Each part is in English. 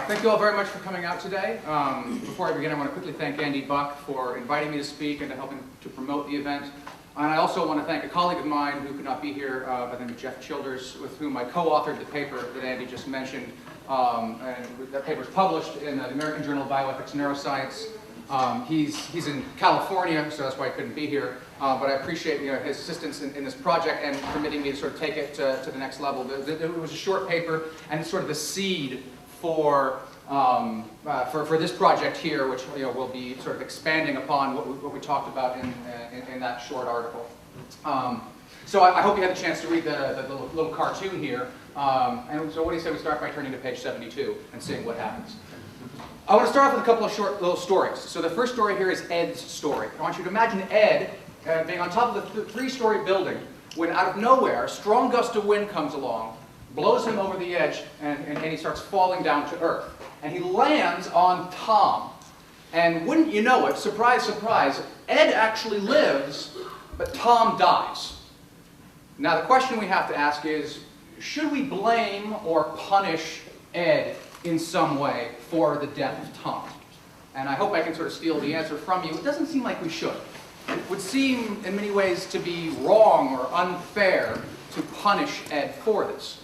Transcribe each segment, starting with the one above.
Thank you all very much for coming out today. Before I begin, I want to quickly thank Andy Buck for inviting me to speak and to helping to promote the event. And I also want to thank a colleague of mine who could not be here, by the name of Jeff Childers, with whom I co-authored the paper that Andy just mentioned. And that paper is published in the American Journal of Bioethics and Neuroscience. He's in California, so that's why I couldn't be here. But I appreciate his assistance in this project and permitting me to sort of take it to the next level. It was a short paper, and it's sort of the seed for this project here, which will be sort of expanding upon what we talked about in that short article. So I hope you had a chance to read the little cartoon here. And so what do you say we start by turning to page 72 and seeing what happens? I want to start off with a couple of short little stories. So the first story here is Ed's story. I want you to imagine Ed being on top of the three-story building when out of nowhere a strong gust of wind comes along, blows him over the edge, and he starts falling down to earth. And he lands on Tom. And wouldn't you know it, surprise, surprise, Ed actually lives, but Tom dies. Now the question we have to ask is, should we blame or punish Ed in some way for the death of Tom? And I hope I can sort of steal the answer from you. It doesn't seem like we should. It would seem in many ways to be wrong or unfair to punish Ed for this.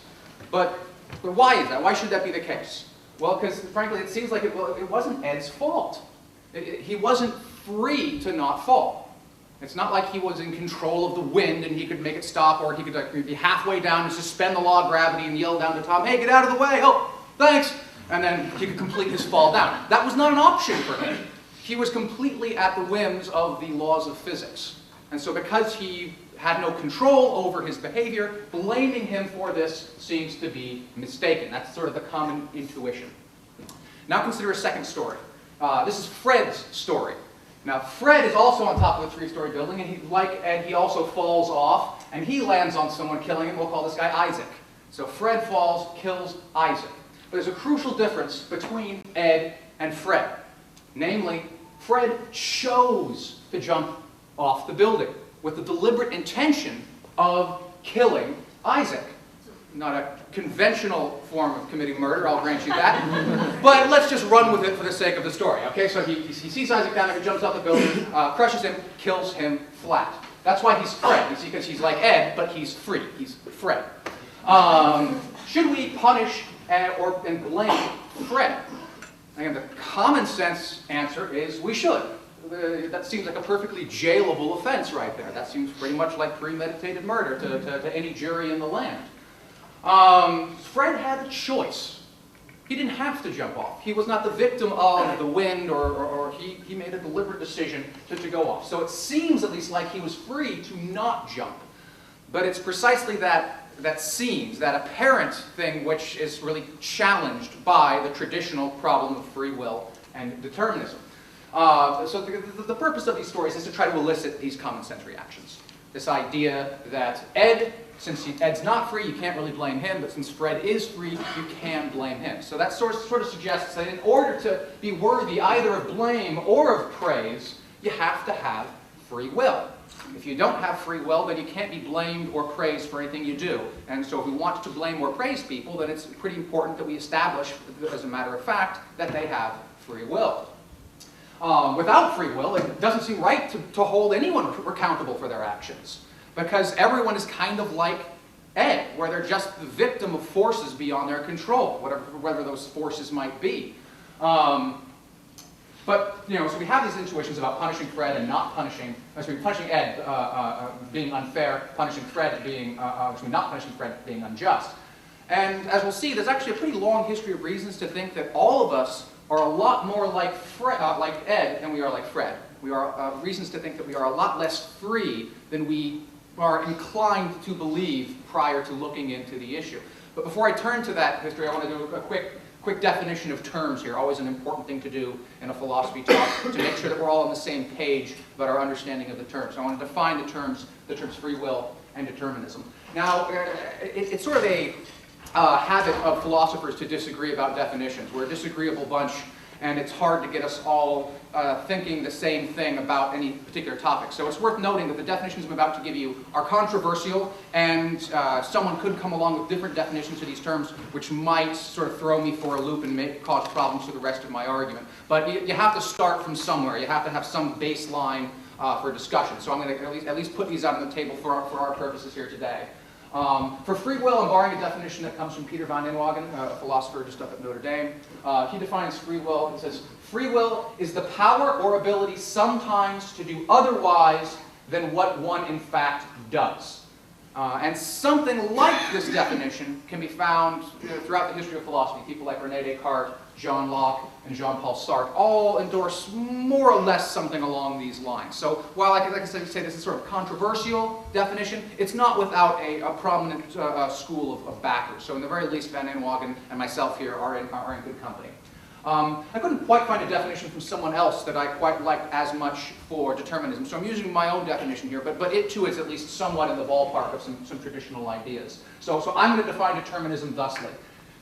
But why is that? Why should that be the case? Well, because frankly it seems like it wasn't Ed's fault. He wasn't free to not fall. It's not like he was in control of the wind and he could make it stop, or he could be halfway down and suspend the law of gravity and yell down to Tom, "Hey, get out of the way! Oh, thanks!" And then he could complete his fall down. That was not an option for him. He was completely at the whims of the laws of physics. And so because he had no control over his behavior, blaming him for this seems to be mistaken. That's sort of the common intuition. Now consider a second story. This is Fred's story. Now Fred is also on top of a three-story building, and like Ed, he also falls off, and he lands on someone, killing him. We'll call this guy Isaac. So Fred falls, kills Isaac. But there's a crucial difference between Ed and Fred. Namely, Fred chose to jump off the building with the deliberate intention of killing Isaac. Not a conventional form of committing murder, I'll grant you that. But let's just run with it for the sake of the story. Okay, so he sees Isaac down there, he jumps off the building, crushes him, kills him flat. That's why he's Fred, you see, because he's like Ed, but he's free. He's Fred. Should we punish and blame Fred? Again, the common sense answer is we should. That seems like a perfectly jailable offense right there. That seems pretty much like premeditated murder to any jury in the land. Fred had a choice. He didn't have to jump off. He was not the victim of the wind, or he made a deliberate decision to go off. So it seems at least like he was free to not jump. But it's precisely that seems, that apparent thing, which is really challenged by the traditional problem of free will and determinism. So the purpose of these stories is to try to elicit these common sense reactions. This idea that since Ed's not free, you can't really blame him, but since Fred is free, you can blame him. So that sort of suggests that in order to be worthy either of blame or of praise, you have to have free will. If you don't have free will, then you can't be blamed or praised for anything you do. And so if we want to blame or praise people, then it's pretty important that we establish, as a matter of fact, that they have free will. Without free will, it doesn't seem right to hold anyone accountable for their actions, because everyone is kind of like Ed, where they're just the victim of forces beyond their control, whatever those forces might be. But, so we have these intuitions about punishing Fred and not punishing Ed being unfair, punishing Fred being, not punishing Fred being unjust. And as we'll see, there's actually a pretty long history of reasons to think that all of us are a lot more like Ed than we are like Fred. We are reasons to think that we are a lot less free than we are inclined to believe prior to looking into the issue. But before I turn to that history, I want to do a quick definition of terms here. Always an important thing to do in a philosophy talk, to make sure that we're all on the same page about our understanding of the terms. So I want to define the terms free will and determinism. Now, it's sort of a habit of philosophers to disagree about definitions. We're a disagreeable bunch, and it's hard to get us all thinking the same thing about any particular topic. So it's worth noting that the definitions I'm about to give you are controversial, and someone could come along with different definitions of these terms, which might sort of throw me for a loop and cause problems for the rest of my argument. But you have to start from somewhere. You have to have some baseline for discussion. So I'm going to at least put these out on the table for our purposes here today. For free will, I'm borrowing a definition that comes from Peter van Inwagen, a philosopher just up at Notre Dame. He defines free will. He says, free will is the power or ability sometimes to do otherwise than what one in fact does. And something like this definition can be found throughout the history of philosophy. People like René Descartes, John Locke, and Jean-Paul Sartre all endorse more or less something along these lines. So while I can say this is sort of a controversial definition, it's not without a prominent school of backers. So in the very least, Van Inwagen and myself here are in good company. I couldn't quite find a definition from someone else that I quite liked as much for determinism, so I'm using my own definition here, but it too is at least somewhat in the ballpark of some traditional ideas. So I'm going to define determinism thusly.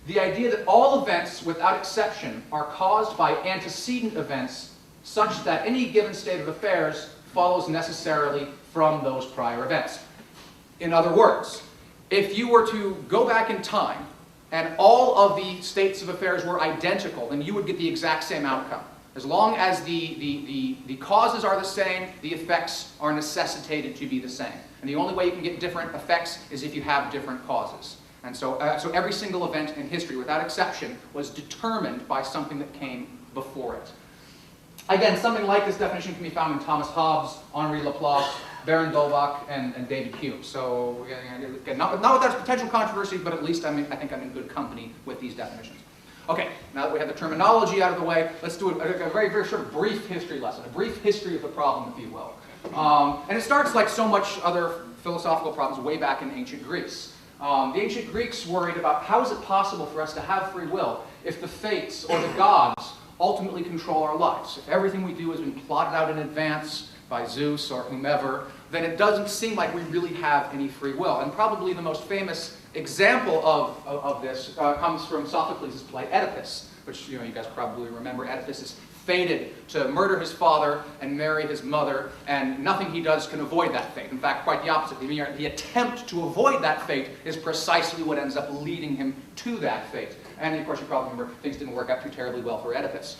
The idea that all events, without exception, are caused by antecedent events such that any given state of affairs follows necessarily from those prior events. In other words, if you were to go back in time and all of the states of affairs were identical, then you would get the exact same outcome. As long as the causes are the same, the effects are necessitated to be the same. And the only way you can get different effects is if you have different causes. And so every single event in history, without exception, was determined by something that came before it. Again, something like this definition can be found in Thomas Hobbes, Henri Laplace, Baron d'Holbach, and David Hume. So again, not without potential controversy, but at least I think I'm in good company with these definitions. Okay, now that we have the terminology out of the way, let's do a very, very sort of brief history lesson, a brief history of the problem, if you will. And it starts, like so much other philosophical problems, way back in ancient Greece. The ancient Greeks worried about how is it possible for us to have free will if the fates or the gods ultimately control our lives. If everything we do has been plotted out in advance by Zeus or whomever, then it doesn't seem like we really have any free will. And probably the most famous example of this comes from Sophocles' play Oedipus, which you guys probably remember. Oedipus is fated to murder his father and marry his mother, and nothing he does can avoid that fate. In fact, quite the opposite. The attempt to avoid that fate is precisely what ends up leading him to that fate. And of course, you probably remember things didn't work out too terribly well for Oedipus.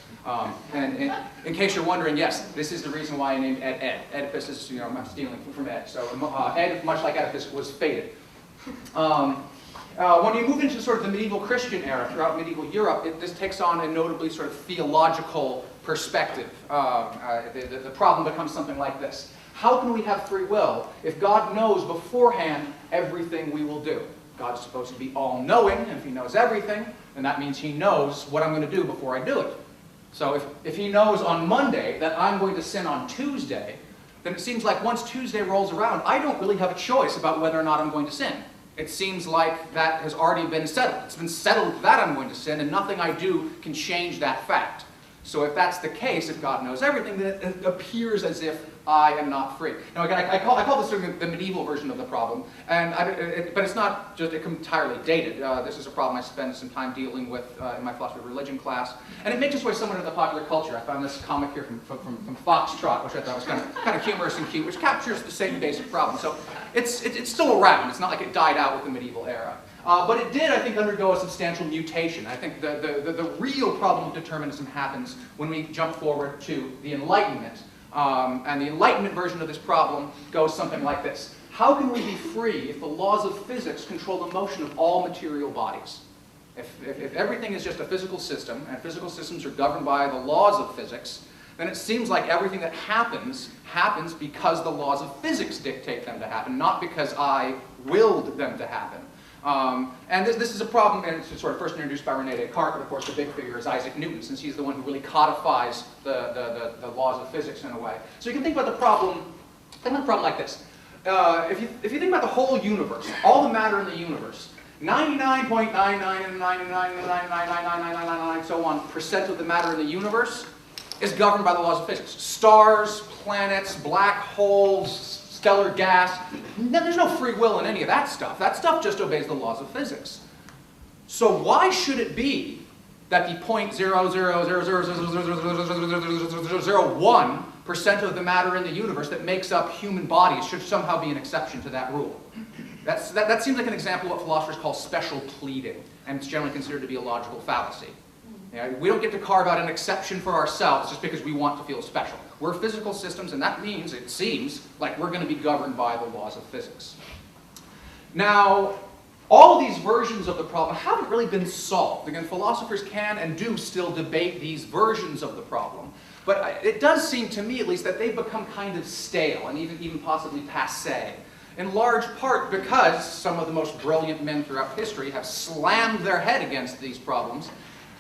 And in case you're wondering, yes, this is the reason why I named Ed. Oedipus is, I'm stealing from Ed. So Ed, much like Oedipus, was fated. When you move into sort of the medieval Christian era, throughout medieval Europe, this takes on a notably sort of theological perspective. The problem becomes something like this. How can we have free will if God knows beforehand everything we will do? God's supposed to be all-knowing, and if he knows everything, then that means he knows what I'm going to do before I do it. So if he knows on Monday that I'm going to sin on Tuesday, then it seems like once Tuesday rolls around, I don't really have a choice about whether or not I'm going to sin. It seems like that has already been settled. It's been settled that I'm going to sin, and nothing I do can change that fact. So if that's the case, if God knows everything, then it appears as if I am not free. Now again, I call this sort of the medieval version of the problem, but it's not just entirely dated. This is a problem I spent some time dealing with in my philosophy of religion class, and it makes its way somewhat into the popular culture. I found this comic here from Foxtrot, which I thought was kind of humorous and cute, which captures the same basic problem. So it's still around. It's not like it died out with the medieval era. But it did, I think, undergo a substantial mutation. I think the real problem of determinism happens when we jump forward to the Enlightenment. And the Enlightenment version of this problem goes something like this. How can we be free if the laws of physics control the motion of all material bodies? If everything is just a physical system, and physical systems are governed by the laws of physics, then it seems like everything that happens because the laws of physics dictate them to happen, not because I willed them to happen. And this is a problem, and it's sort of first introduced by René Descartes, but of course the big figure is Isaac Newton, since he's the one who really codifies the laws of physics in a way. So you can think about the problem like this. If you think about the whole universe, all the matter in the universe, 99.9999999999 so on % of the matter in the universe is governed by the laws of physics. Stars, planets, black holes, stellar gas. There's no free will in any of that stuff. That stuff just obeys the laws of physics. So why should it be that the 0.000000001% of the matter in the universe that makes up human bodies should somehow be an exception to that rule. That seems like an example of what philosophers call special pleading, and it's generally considered to be a logical fallacy. We don't get to carve out an exception for ourselves just because we want to feel special. We're physical systems, and that means, it seems, like we're going to be governed by the laws of physics. Now, all these versions of the problem haven't really been solved. Again, philosophers can and do still debate these versions of the problem. But it does seem to me, at least, that they've become kind of stale and even possibly passé. In large part because some of the most brilliant men throughout history have slammed their head against these problems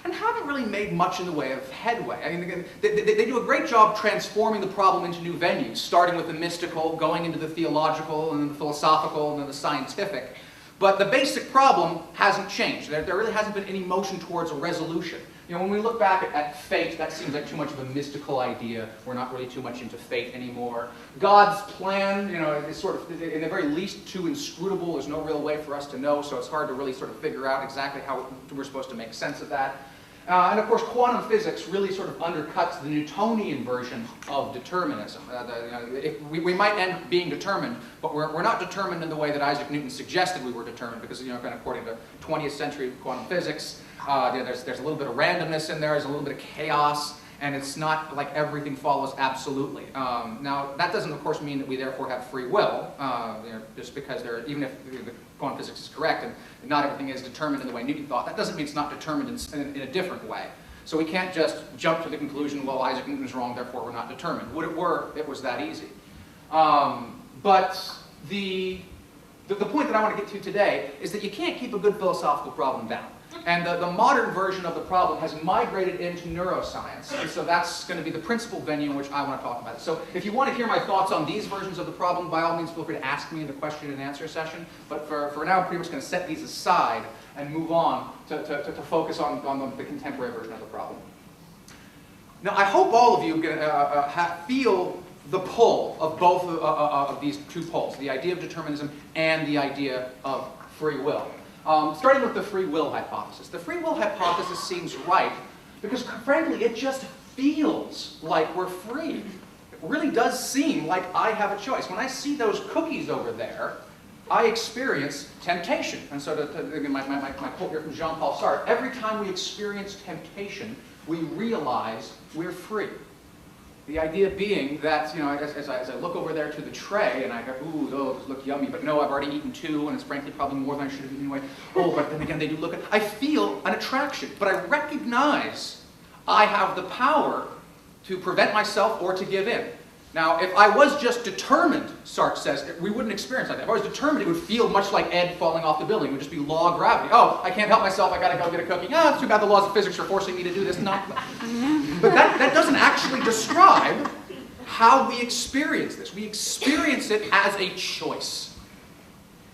and haven't really made much in the way of headway. I mean, they do a great job transforming the problem into new venues, starting with the mystical, going into the theological, and then the philosophical, and then the scientific. But the basic problem hasn't changed. There really hasn't been any motion towards a resolution. You know, when we look back at fate, that seems like too much of a mystical idea. We're not really too much into fate anymore. God's plan, you know, is sort of, in the very least, too inscrutable. There's no real way for us to know, so it's hard to really sort of figure out exactly how we're supposed to make sense of that. And of course, quantum physics really sort of undercuts the Newtonian version of determinism. We might end being determined, but we're not determined in the way that Isaac Newton suggested we were determined, because, you know, kind of according to 20th century quantum physics, there's a little bit of randomness in there, there's a little bit of chaos, and it's not like everything follows absolutely. Now, that doesn't, of course, mean that we therefore have free will, just because even if the quantum physics is correct and not everything is determined in the way Newton thought, that doesn't mean it's not determined in a different way. So we can't just jump to the conclusion, well, Isaac Newton's wrong, therefore we're not determined. Would it were, it was that easy. But the point that I want to get to today is that you can't keep a good philosophical problem down. And the modern version of the problem has migrated into neuroscience, and so that's going to be the principal venue in which I want to talk about it. So if you want to hear my thoughts on these versions of the problem, by all means feel free to ask me in the question and answer session, but for now I'm pretty much going to set these aside and move on to focus on the contemporary version of the problem. Now, I hope all of you feel the pull of both of these two poles, the idea of determinism and the idea of free will. Starting with the free will hypothesis. The free will hypothesis seems right because, frankly, it just feels like we're free. It really does seem like I have a choice. When I see those cookies over there, I experience temptation. And so, my quote here from Jean-Paul Sartre, every time we experience temptation, we realize we're free. The idea being that, you know, as I look over there to the tray and I go, ooh, those look yummy, but no, I've already eaten two, and it's frankly probably more than I should have eaten anyway. Oh, but then again, they do look at, I feel an attraction, but I recognize I have the power to prevent myself or to give in. Now, if I was just determined, Sartre says, we wouldn't experience like that. If I was determined, it would feel much like Ed falling off the building. It would just be law of gravity. Oh, I can't help myself, I gotta go get a cookie. Oh, it's too bad the laws of physics are forcing me to do this. No. But that doesn't actually describe how we experience this. We experience it as a choice.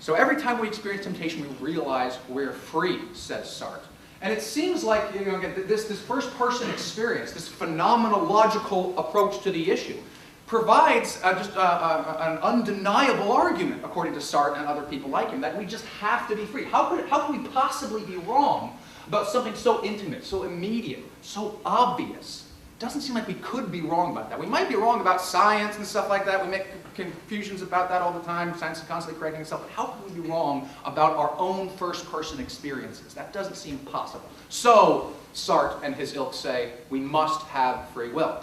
So every time we experience temptation, we realize we're free, says Sartre. And it seems like, you know, this first-person experience, this phenomenological approach to the issue, provides just an undeniable argument, according to Sartre and other people like him, that we just have to be free. How can we possibly be wrong about something so intimate, so immediate, so obvious? It doesn't seem like we could be wrong about that. We might be wrong about science and stuff like that. We make confusions about that all the time. Science is constantly correcting itself. But how can we be wrong about our own first-person experiences? That doesn't seem possible. So, Sartre and his ilk say, we must have free will.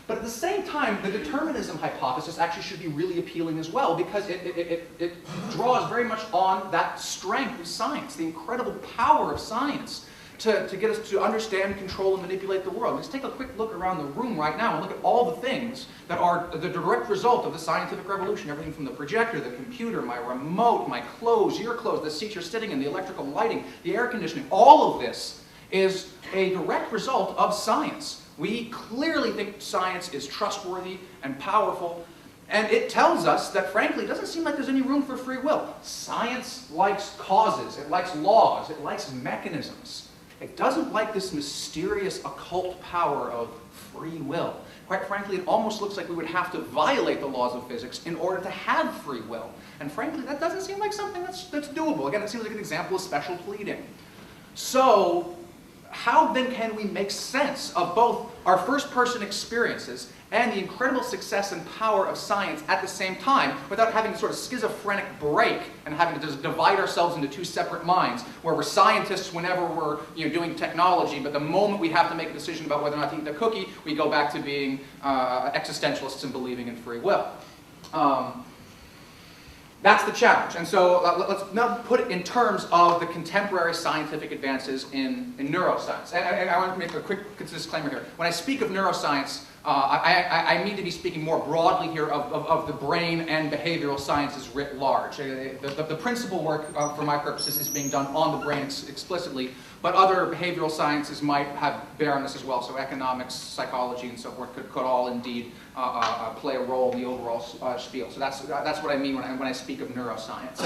But at the same time, the determinism hypothesis actually should be really appealing as well, because it draws very much on that strength of science, the incredible power of science to get us to understand, control, and manipulate the world. Let's take a quick look around the room right now and look at all the things that are the direct result of the scientific revolution. Everything from the projector, the computer, my remote, my clothes, your clothes, the seat you're sitting in, the electrical lighting, the air conditioning. All of this is a direct result of science. We clearly think science is trustworthy and powerful, and it tells us that, frankly, it doesn't seem like there's any room for free will. Science likes causes, it likes laws, it likes mechanisms. It doesn't like this mysterious occult power of free will. Quite frankly, it almost looks like we would have to violate the laws of physics in order to have free will. And frankly, that doesn't seem like something that's doable. Again, it seems like an example of special pleading. So, how then can we make sense of both our first-person experiences and the incredible success and power of science at the same time without having a sort of schizophrenic break and having to just divide ourselves into two separate minds, where we're scientists whenever we're doing technology, but the moment we have to make a decision about whether or not to eat the cookie, we go back to being existentialists and believing in free will. That's the challenge. And so let's now put it in terms of the contemporary scientific advances in neuroscience. And I want to make a quick disclaimer here. When I speak of neuroscience, I mean to be speaking more broadly here of the brain and behavioral sciences writ large. The principal work, for my purposes, is being done on the brain explicitly, but other behavioral sciences might bear on this as well. So economics, psychology, and so forth could all indeed play a role in the overall spiel. So that's what I mean when I speak of neuroscience.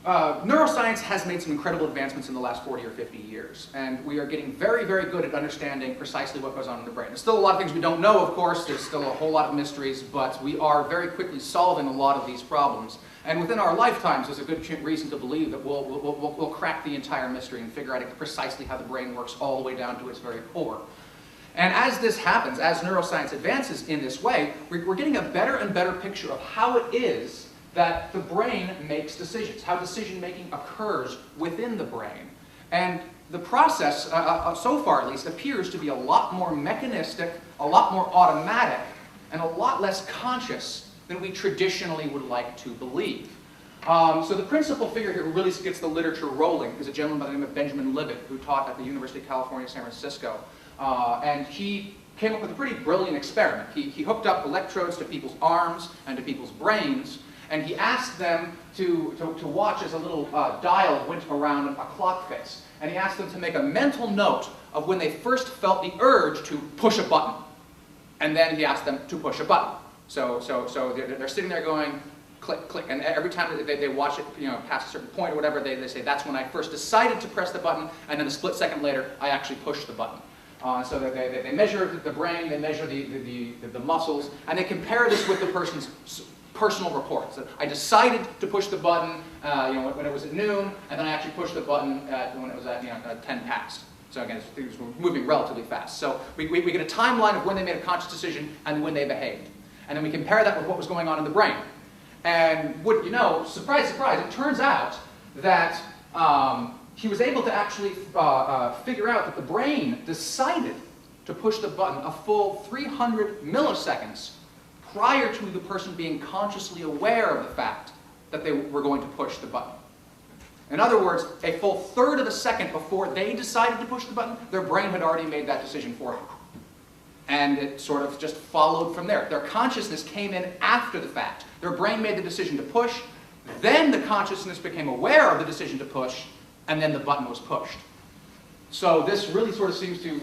Neuroscience has made some incredible advancements in the last 40 or 50 years, and we are getting very, very good at understanding precisely what goes on in the brain. There's still a lot of things we don't know, of course. There's still a whole lot of mysteries, but we are very quickly solving a lot of these problems. And within our lifetimes, there's a good reason to believe that we'll crack the entire mystery and figure out precisely how the brain works all the way down to its very core. And as this happens, as neuroscience advances in this way, we're getting a better and better picture of how it is that the brain makes decisions, how decision-making occurs within the brain. And the process, so far at least, appears to be a lot more mechanistic, a lot more automatic, and a lot less conscious than we traditionally would like to believe. So the principal figure here who really gets the literature rolling is a gentleman by the name of Benjamin Libet, who taught at the University of California, San Francisco. And he came up with a pretty brilliant experiment. He hooked up electrodes to people's arms and to people's brains, and he asked them to watch as a little dial went around a clock face. And he asked them to make a mental note of when they first felt the urge to push a button. And then he asked them to push a button. So they're sitting there going, click, click. And every time they watch it past a certain point or whatever, they say, that's when I first decided to press the button, and then a split second later, I actually pushed the button. So they measure the brain, they measure the muscles, and they compare this with the person's personal reports. So I decided to push the button when it was at noon, and then I actually pushed the button when it was at 10 past. So again, things were moving relatively fast. So we get a timeline of when they made a conscious decision and when they behaved. And then we compare that with what was going on in the brain. And wouldn't you know, surprise, surprise, it turns out that he was able to actually figure out that the brain decided to push the button a full 300 milliseconds prior to the person being consciously aware of the fact that they were going to push the button. In other words, a full third of a second before they decided to push the button, their brain had already made that decision for them. And it sort of just followed from there. Their consciousness came in after the fact. Their brain made the decision to push, then the consciousness became aware of the decision to push, and then the button was pushed. So this really sort of seems to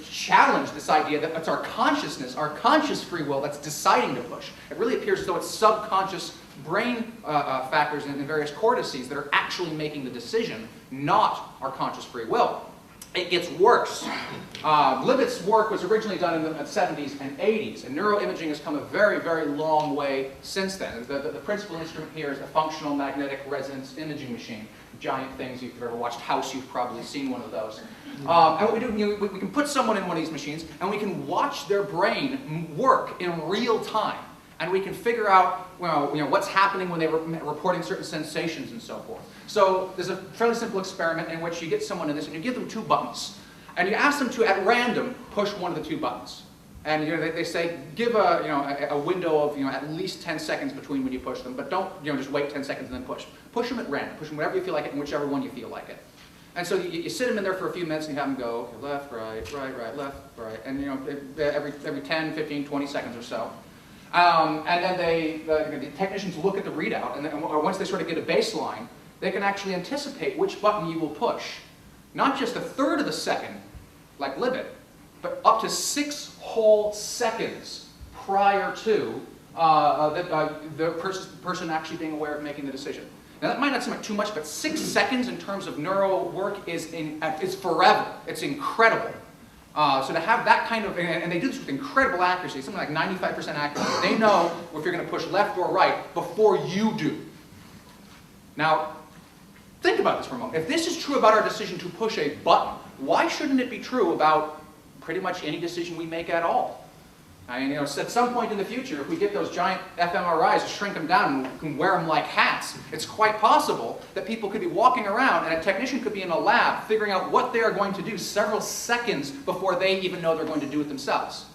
challenge this idea that it's our consciousness, our conscious free will that's deciding to push. It really appears as though it's subconscious brain factors and various cortices that are actually making the decision, not our conscious free will. It gets worse. Libet's work was originally done in the 70s and 80s, and neuroimaging has come a very, very long way since then. The principal instrument here is a functional magnetic resonance imaging machine. Giant things. If you've ever watched House, you've probably seen one of those. And what we do, we can put someone in one of these machines, and we can watch their brain work in real time. And we can figure out what's happening when they're reporting certain sensations and so forth. So there's a fairly simple experiment in which you get someone in this, and you give them 2 buttons. And you ask them to, at random, push one of the 2 buttons. And they say, give a window of at least 10 seconds between when you push them, but don't just wait 10 seconds and then push. Push them at random. Push them whenever you feel like it, and whichever one you feel like it. And so you sit them in there for a few minutes, and you have them go okay, left, right, left, right, and every 10, 15, 20 seconds or so. And then the technicians look at the readout, and once they sort of get a baseline, they can actually anticipate which button you will push. Not just a third of the second, like Libet, but up to 6 whole seconds prior to the person actually being aware of making the decision. Now that might not seem like too much, but 6 seconds in terms of neuro work is forever. It's incredible. So to have that kind of, and they do this with incredible accuracy, something like 95% accuracy. They know if you're going to push left or right before you do. Now, Think about this for a moment. If this is true about our decision to push a button, why shouldn't it be true about pretty much any decision we make at all? I mean, at some point in the future, if we get those giant fMRIs and shrink them down and can wear them like hats, it's quite possible that people could be walking around and a technician could be in a lab figuring out what they are going to do several seconds before they even know they're going to do it themselves.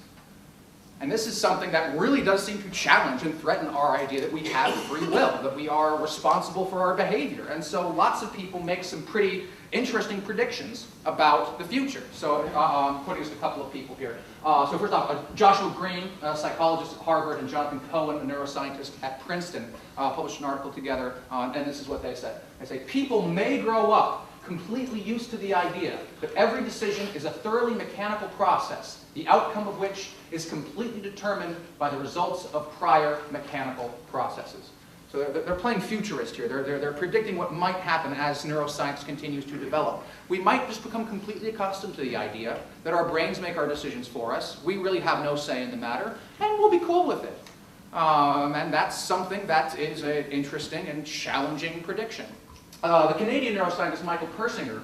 And this is something that really does seem to challenge and threaten our idea that we have free will, that we are responsible for our behavior. And so lots of people make some pretty interesting predictions about the future. So I'm putting just a couple of people here. So first off, Joshua Green, a psychologist at Harvard, and Jonathan Cohen, a neuroscientist at Princeton, published an article together, and this is what they said. They say, people may grow up completely used to the idea that every decision is a thoroughly mechanical process, the outcome of which is completely determined by the results of prior mechanical processes. So they're playing futurist here. They're predicting what might happen as neuroscience continues to develop. We might just become completely accustomed to the idea that our brains make our decisions for us. We really have no say in the matter, and we'll be cool with it. And that's something that is an interesting and challenging prediction. The Canadian neuroscientist Michael Persinger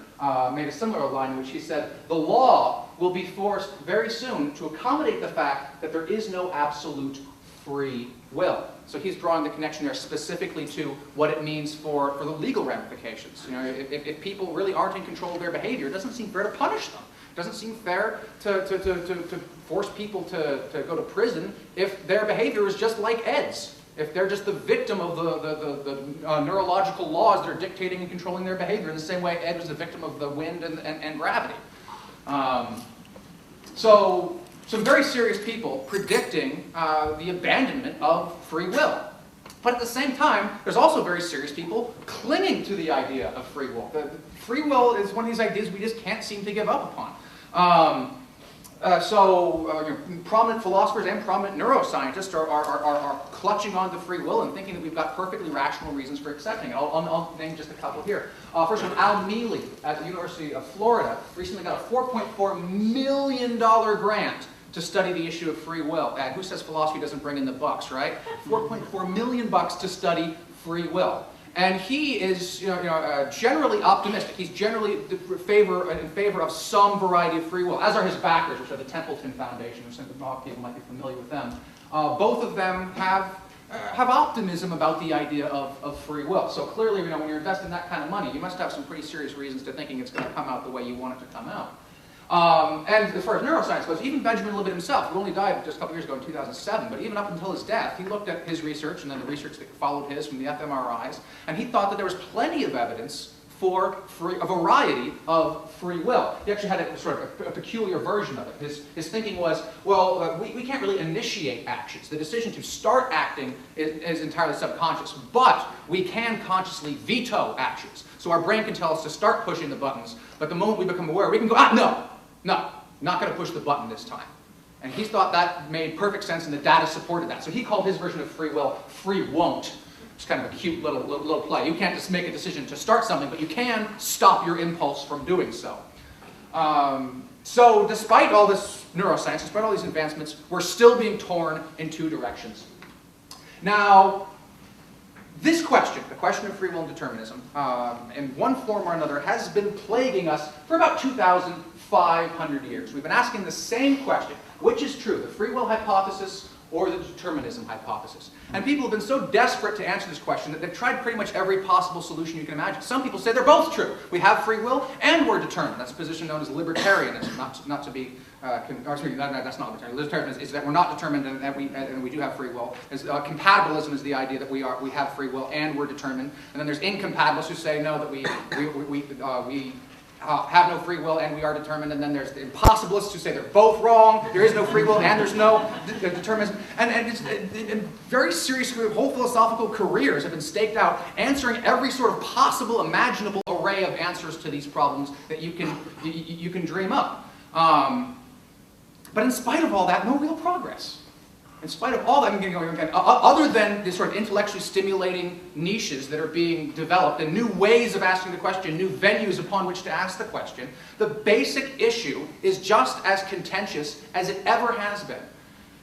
made a similar line in which he said, the law will be forced very soon to accommodate the fact that there is no absolute free will. So he's drawing the connection there specifically to what it means for the legal ramifications. If people really aren't in control of their behavior, it doesn't seem fair to punish them. It doesn't seem fair to force people to go to prison if their behavior is just like Ed's. If they're just the victim of the neurological laws that are dictating and controlling their behavior in the same way Ed was the victim of the wind and gravity. So some very serious people predicting the abandonment of free will. But at the same time, there's also very serious people clinging to the idea of free will. Free will is one of these ideas we just can't seem to give up upon. Prominent philosophers and prominent neuroscientists are clutching onto free will and thinking that we've got perfectly rational reasons for accepting it. I'll name just a couple here. First one, Al Mealy at the University of Florida recently got a $4.4 million grant to study the issue of free will. And who says philosophy doesn't bring in the bucks, right? $4.4 million to study free will. And he is generally optimistic. He's generally in favor of some variety of free will, as are his backers, which are the Templeton Foundation, which some people might be familiar with them. Both of them have optimism about the idea of free will. So clearly, when you're investing that kind of money, you must have some pretty serious reasons to thinking it's going to come out the way you want it to come out. And as far as neuroscience goes, even Benjamin Libet himself, who only died just a couple years ago in 2007, but even up until his death, he looked at his research and then the research that followed his from the fMRIs, and he thought that there was plenty of evidence for a variety of free will. He actually had a peculiar version of it. His thinking was, well, we can't really initiate actions. The decision to start acting is entirely subconscious, but we can consciously veto actions. So our brain can tell us to start pushing the buttons, but the moment we become aware, we can go, no, not going to push the button this time. And he thought that made perfect sense and the data supported that. So he called his version of free will, free won't. It's kind of a cute little play. You can't just make a decision to start something, but you can stop your impulse from doing so. So despite all this neuroscience, despite all these advancements, we're still being torn in two directions. Now, this question, the question of free will and determinism, in one form or another, has been plaguing us for about 2,500 years. We've been asking the same question, which is true, the free will hypothesis or the determinism hypothesis? And people have been so desperate to answer this question that they've tried pretty much every possible solution you can imagine. Some people say they're both true. We have free will and we're determined. That's a position known as libertarianism, not to be, that's not libertarianism. Libertarianism is that we're not determined and we do have free will. Compatibilism is the idea that we have free will and we're determined. And then there's incompatibilists who say no, that we have no free will and we are determined, and then there's the impossibilists who say they're both wrong, there is no free will and there's no determinism. And very serious, whole philosophical careers have been staked out answering every sort of possible, imaginable array of answers to these problems that you can dream up. But in spite of all that, no real progress. In spite of all that, other than this sort of intellectually stimulating niches that are being developed and new ways of asking the question, new venues upon which to ask the question, the basic issue is just as contentious as it ever has been.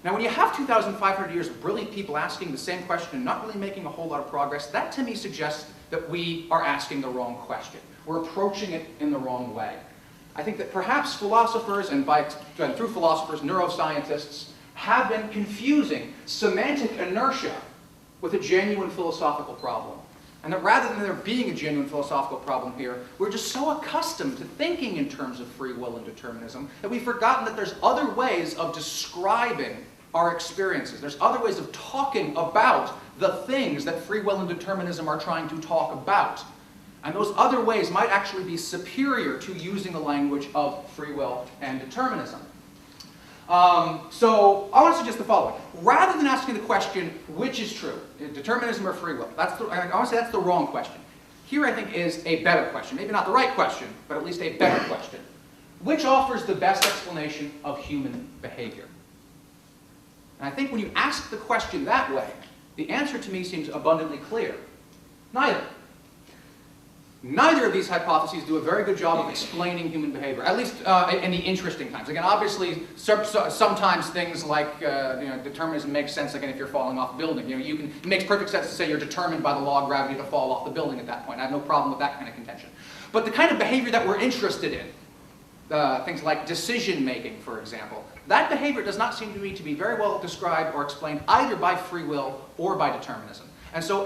Now, when you have 2,500 years of brilliant people asking the same question and not really making a whole lot of progress, that to me suggests that we are asking the wrong question. We're approaching it in the wrong way. I think that perhaps philosophers, and through philosophers, neuroscientists, have been confusing semantic inertia with a genuine philosophical problem. And that rather than there being a genuine philosophical problem here, we're just so accustomed to thinking in terms of free will and determinism that we've forgotten that there's other ways of describing our experiences. There's other ways of talking about the things that free will and determinism are trying to talk about. And those other ways might actually be superior to using the language of free will and determinism. So I want to suggest the following. Rather than asking the question, which is true, determinism or free will, I want to say that's the wrong question. Here I think is a better question. Maybe not the right question, but at least a better question. Which offers the best explanation of human behavior? And I think when you ask the question that way, the answer to me seems abundantly clear. Neither. Neither of these hypotheses do a very good job of explaining human behavior, at least in the interesting times. Again, obviously, sometimes things like determinism makes sense. Again, if you're falling off a building, it makes perfect sense to say you're determined by the law of gravity to fall off the building at that point. I have no problem with that kind of contention. But the kind of behavior that we're interested in, things like decision making, for example, that behavior does not seem to me to be very well described or explained either by free will or by determinism. And so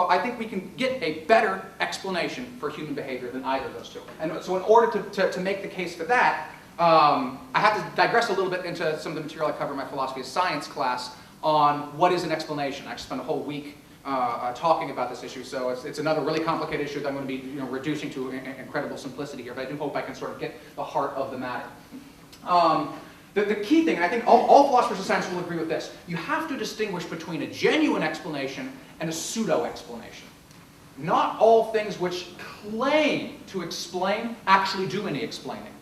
I think we can get a better explanation for human behavior than either of those two. And so in order to make the case for that, I have to digress a little bit into some of the material I cover in my philosophy of science class on what is an explanation. I actually spent a whole week talking about this issue, so it's another really complicated issue that I'm going to be reducing to incredible simplicity here, but I do hope I can sort of get the heart of the matter. The key thing, and I think all philosophers of science will agree with this, you have to distinguish between a genuine explanation and a pseudo-explanation. Not all things which claim to explain actually do any explaining.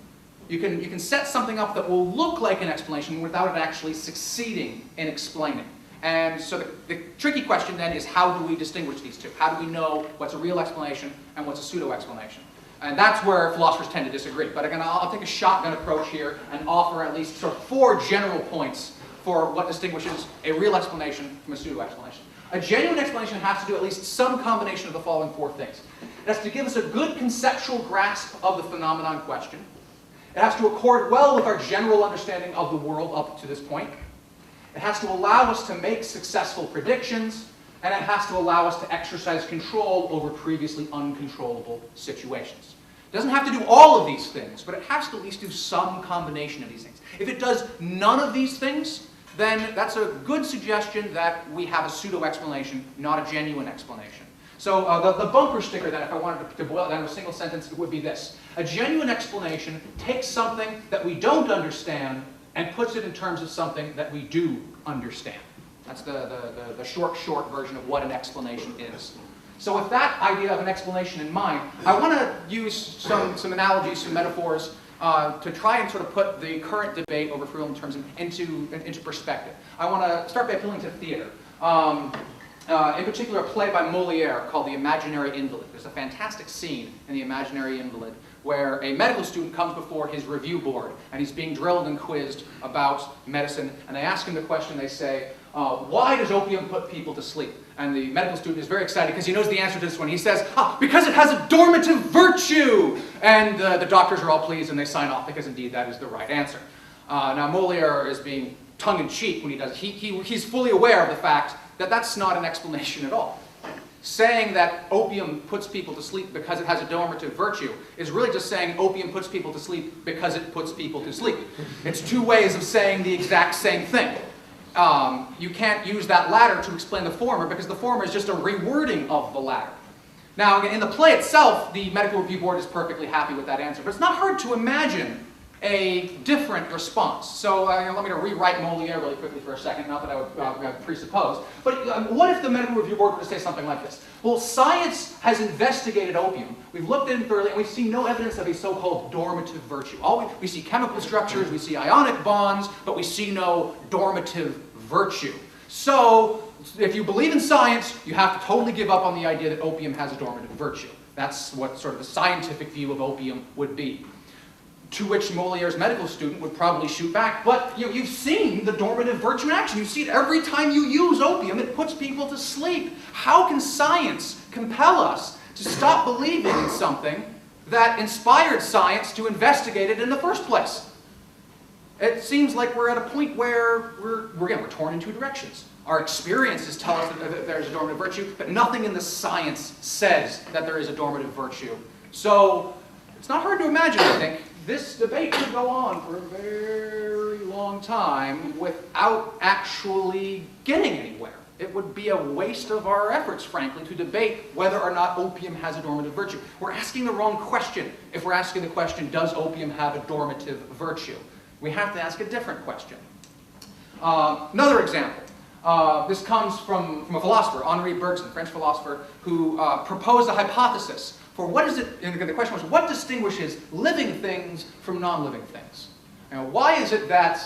You can set something up that will look like an explanation without it actually succeeding in explaining. And so the tricky question then is, how do we distinguish these two? How do we know what's a real explanation and what's a pseudo-explanation? And that's where philosophers tend to disagree. But again, I'll take a shotgun approach here and offer at least sort of 4 general points for what distinguishes a real explanation from a pseudo-explanation. A genuine explanation has to do at least some combination of the following 4 things. It has to give us a good conceptual grasp of the phenomenon in question. It has to accord well with our general understanding of the world up to this point. It has to allow us to make successful predictions. And it has to allow us to exercise control over previously uncontrollable situations. It doesn't have to do all of these things, but it has to at least do some combination of these things. If it does none of these things, then that's a good suggestion that we have a pseudo-explanation, not a genuine explanation. So the bumper sticker that if I wanted to boil it down to a single sentence, it would be this. A genuine explanation takes something that we don't understand and puts it in terms of something that we do understand. That's the short version of what an explanation is. So with that idea of an explanation in mind, I want to use some analogies, some metaphors, to try and sort of put the current debate over free will and determinism into perspective. I want to start by appealing to theater. In particular, a play by Molière called The Imaginary Invalid. There's a fantastic scene in The Imaginary Invalid where a medical student comes before his review board and he's being drilled and quizzed about medicine, and they ask him the question, they say, why does opium put people to sleep? And the medical student is very excited because he knows the answer to this one. He says, because it has a dormitive virtue! And the doctors are all pleased and they sign off because indeed that is the right answer. Now Molière is being tongue-in-cheek when he does it. He's fully aware of the fact that that's not an explanation at all. Saying that opium puts people to sleep because it has a dormitive virtue is really just saying opium puts people to sleep because it puts people to sleep. It's 2 ways of saying the exact same thing. You can't use that latter to explain the former because the former is just a rewording of the latter. Now, in the play itself, the medical review board is perfectly happy with that answer, but it's not hard to imagine a different response. So let me rewrite Molière really quickly for a second, not that I would presuppose. But what if the medical review board were to say something like this? Well, science has investigated opium. We've looked at it thoroughly, and we've seen no evidence of a so-called dormitive virtue. We see chemical structures, we see ionic bonds, but we see no dormitive virtue. So, if you believe in science, you have to totally give up on the idea that opium has a dormitive virtue. That's what sort of the scientific view of opium would be. To which Molière's medical student would probably shoot back, but you've seen the dormitive virtue in action. You see it every time you use opium, it puts people to sleep. How can science compel us to stop believing in something that inspired science to investigate it in the first place. It seems like we're at a point where we're torn in two directions. Our experiences tell us that there's a dormant virtue, but nothing in the science says that there is a dormant virtue. So it's not hard to imagine, I think, this debate could go on for a very long time without actually getting anywhere. It would be a waste of our efforts, frankly, to debate whether or not opium has a dormitive virtue. We're asking the wrong question if we're asking the question, does opium have a dormitive virtue? We have to ask a different question. Another example. This comes from a philosopher, Henri Bergson, French philosopher, who proposed a hypothesis for what is it, and the question was, what distinguishes living things from non-living things? Why is it that,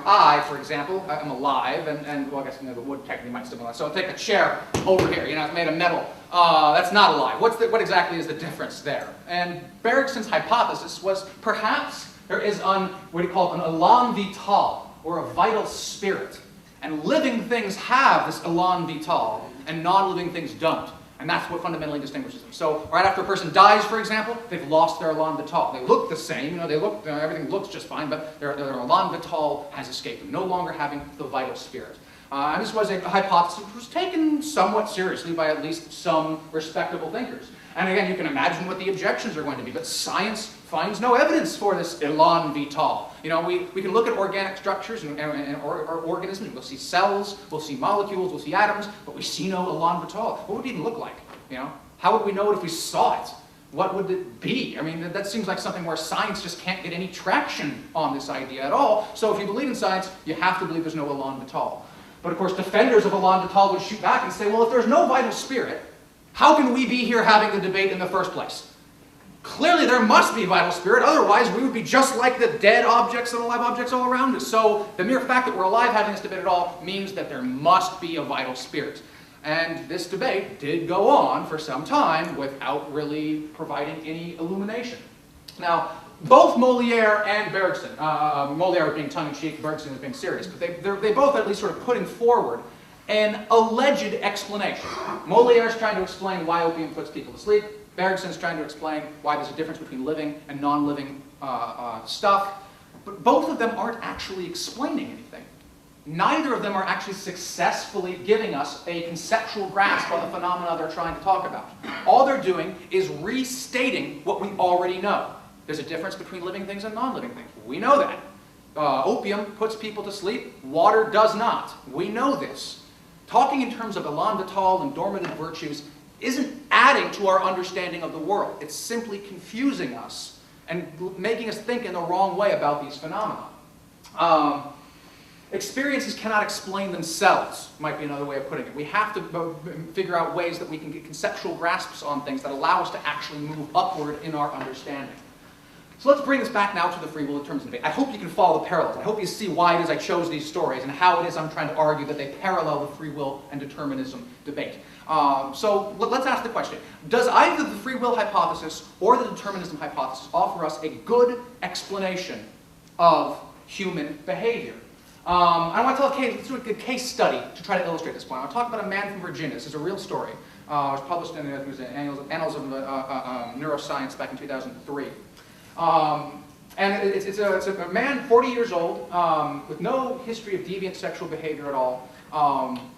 I, for example, I'm alive, and well, I guess the wood technically might still be alive, so I'll take a chair over here, it's made of metal. That's not alive. What exactly is the difference there? And Bergson's hypothesis was perhaps there is what he called an élan vital, or a vital spirit. And living things have this élan vital, and non-living things don't. And that's what fundamentally distinguishes them. So right after a person dies, for example, they've lost their élan vital. They look the same, everything looks just fine, but their élan vital has escaped them, no longer having the vital spirit. And this was a hypothesis which was taken somewhat seriously by at least some respectable thinkers. And again, you can imagine what the objections are going to be, but science finds no evidence for this élan vital. We can look at organic structures or organisms, we'll see cells, we'll see molecules, we'll see atoms, but we see no élan vital. What would it even look like? How would we know it if we saw it? What would it be? That seems like something where science just can't get any traction on this idea at all. So if you believe in science, you have to believe there's no élan vital. But of course, defenders of élan vital would shoot back and say, well, if there's no vital spirit, how can we be here having the debate in the first place? Clearly there must be vital spirit, otherwise we would be just like the dead objects and alive objects all around us. So the mere fact that we're alive having this debate at all means that there must be a vital spirit. And this debate did go on for some time without really providing any illumination. Now, both Molière and Bergson, Molière being tongue-in-cheek, Bergson as being serious, but they both at least sort of putting forward an alleged explanation. Molière's trying to explain why opium puts people to sleep. Bergson's trying to explain why there's a difference between living and non-living stuff. But both of them aren't actually explaining anything. Neither of them are actually successfully giving us a conceptual grasp of the phenomena they're trying to talk about. All they're doing is restating what we already know. There's a difference between living things and non-living things. We know that. Opium puts people to sleep. Water does not. We know this. Talking in terms of élan vital and dormitive virtues isn't adding to our understanding of the world. It's simply confusing us and making us think in the wrong way about these phenomena. Experiences cannot explain themselves, might be another way of putting it. We have to figure out ways that we can get conceptual grasps on things that allow us to actually move upward in our understanding. So let's bring this back now to the free will determinism debate. I hope you can follow the parallels. I hope you see why it is I chose these stories and how it is I'm trying to argue that they parallel the free will and determinism debate. So let's ask the question. Does either the free will hypothesis or the determinism hypothesis offer us a good explanation of human behavior? I want to tell let's do a case study to try to illustrate this point. I'll talk about a man from Virginia. This is a real story. It was published in the Annals of Neuroscience back in 2003. And it's a man, 40 years old, with no history of deviant sexual behavior at all.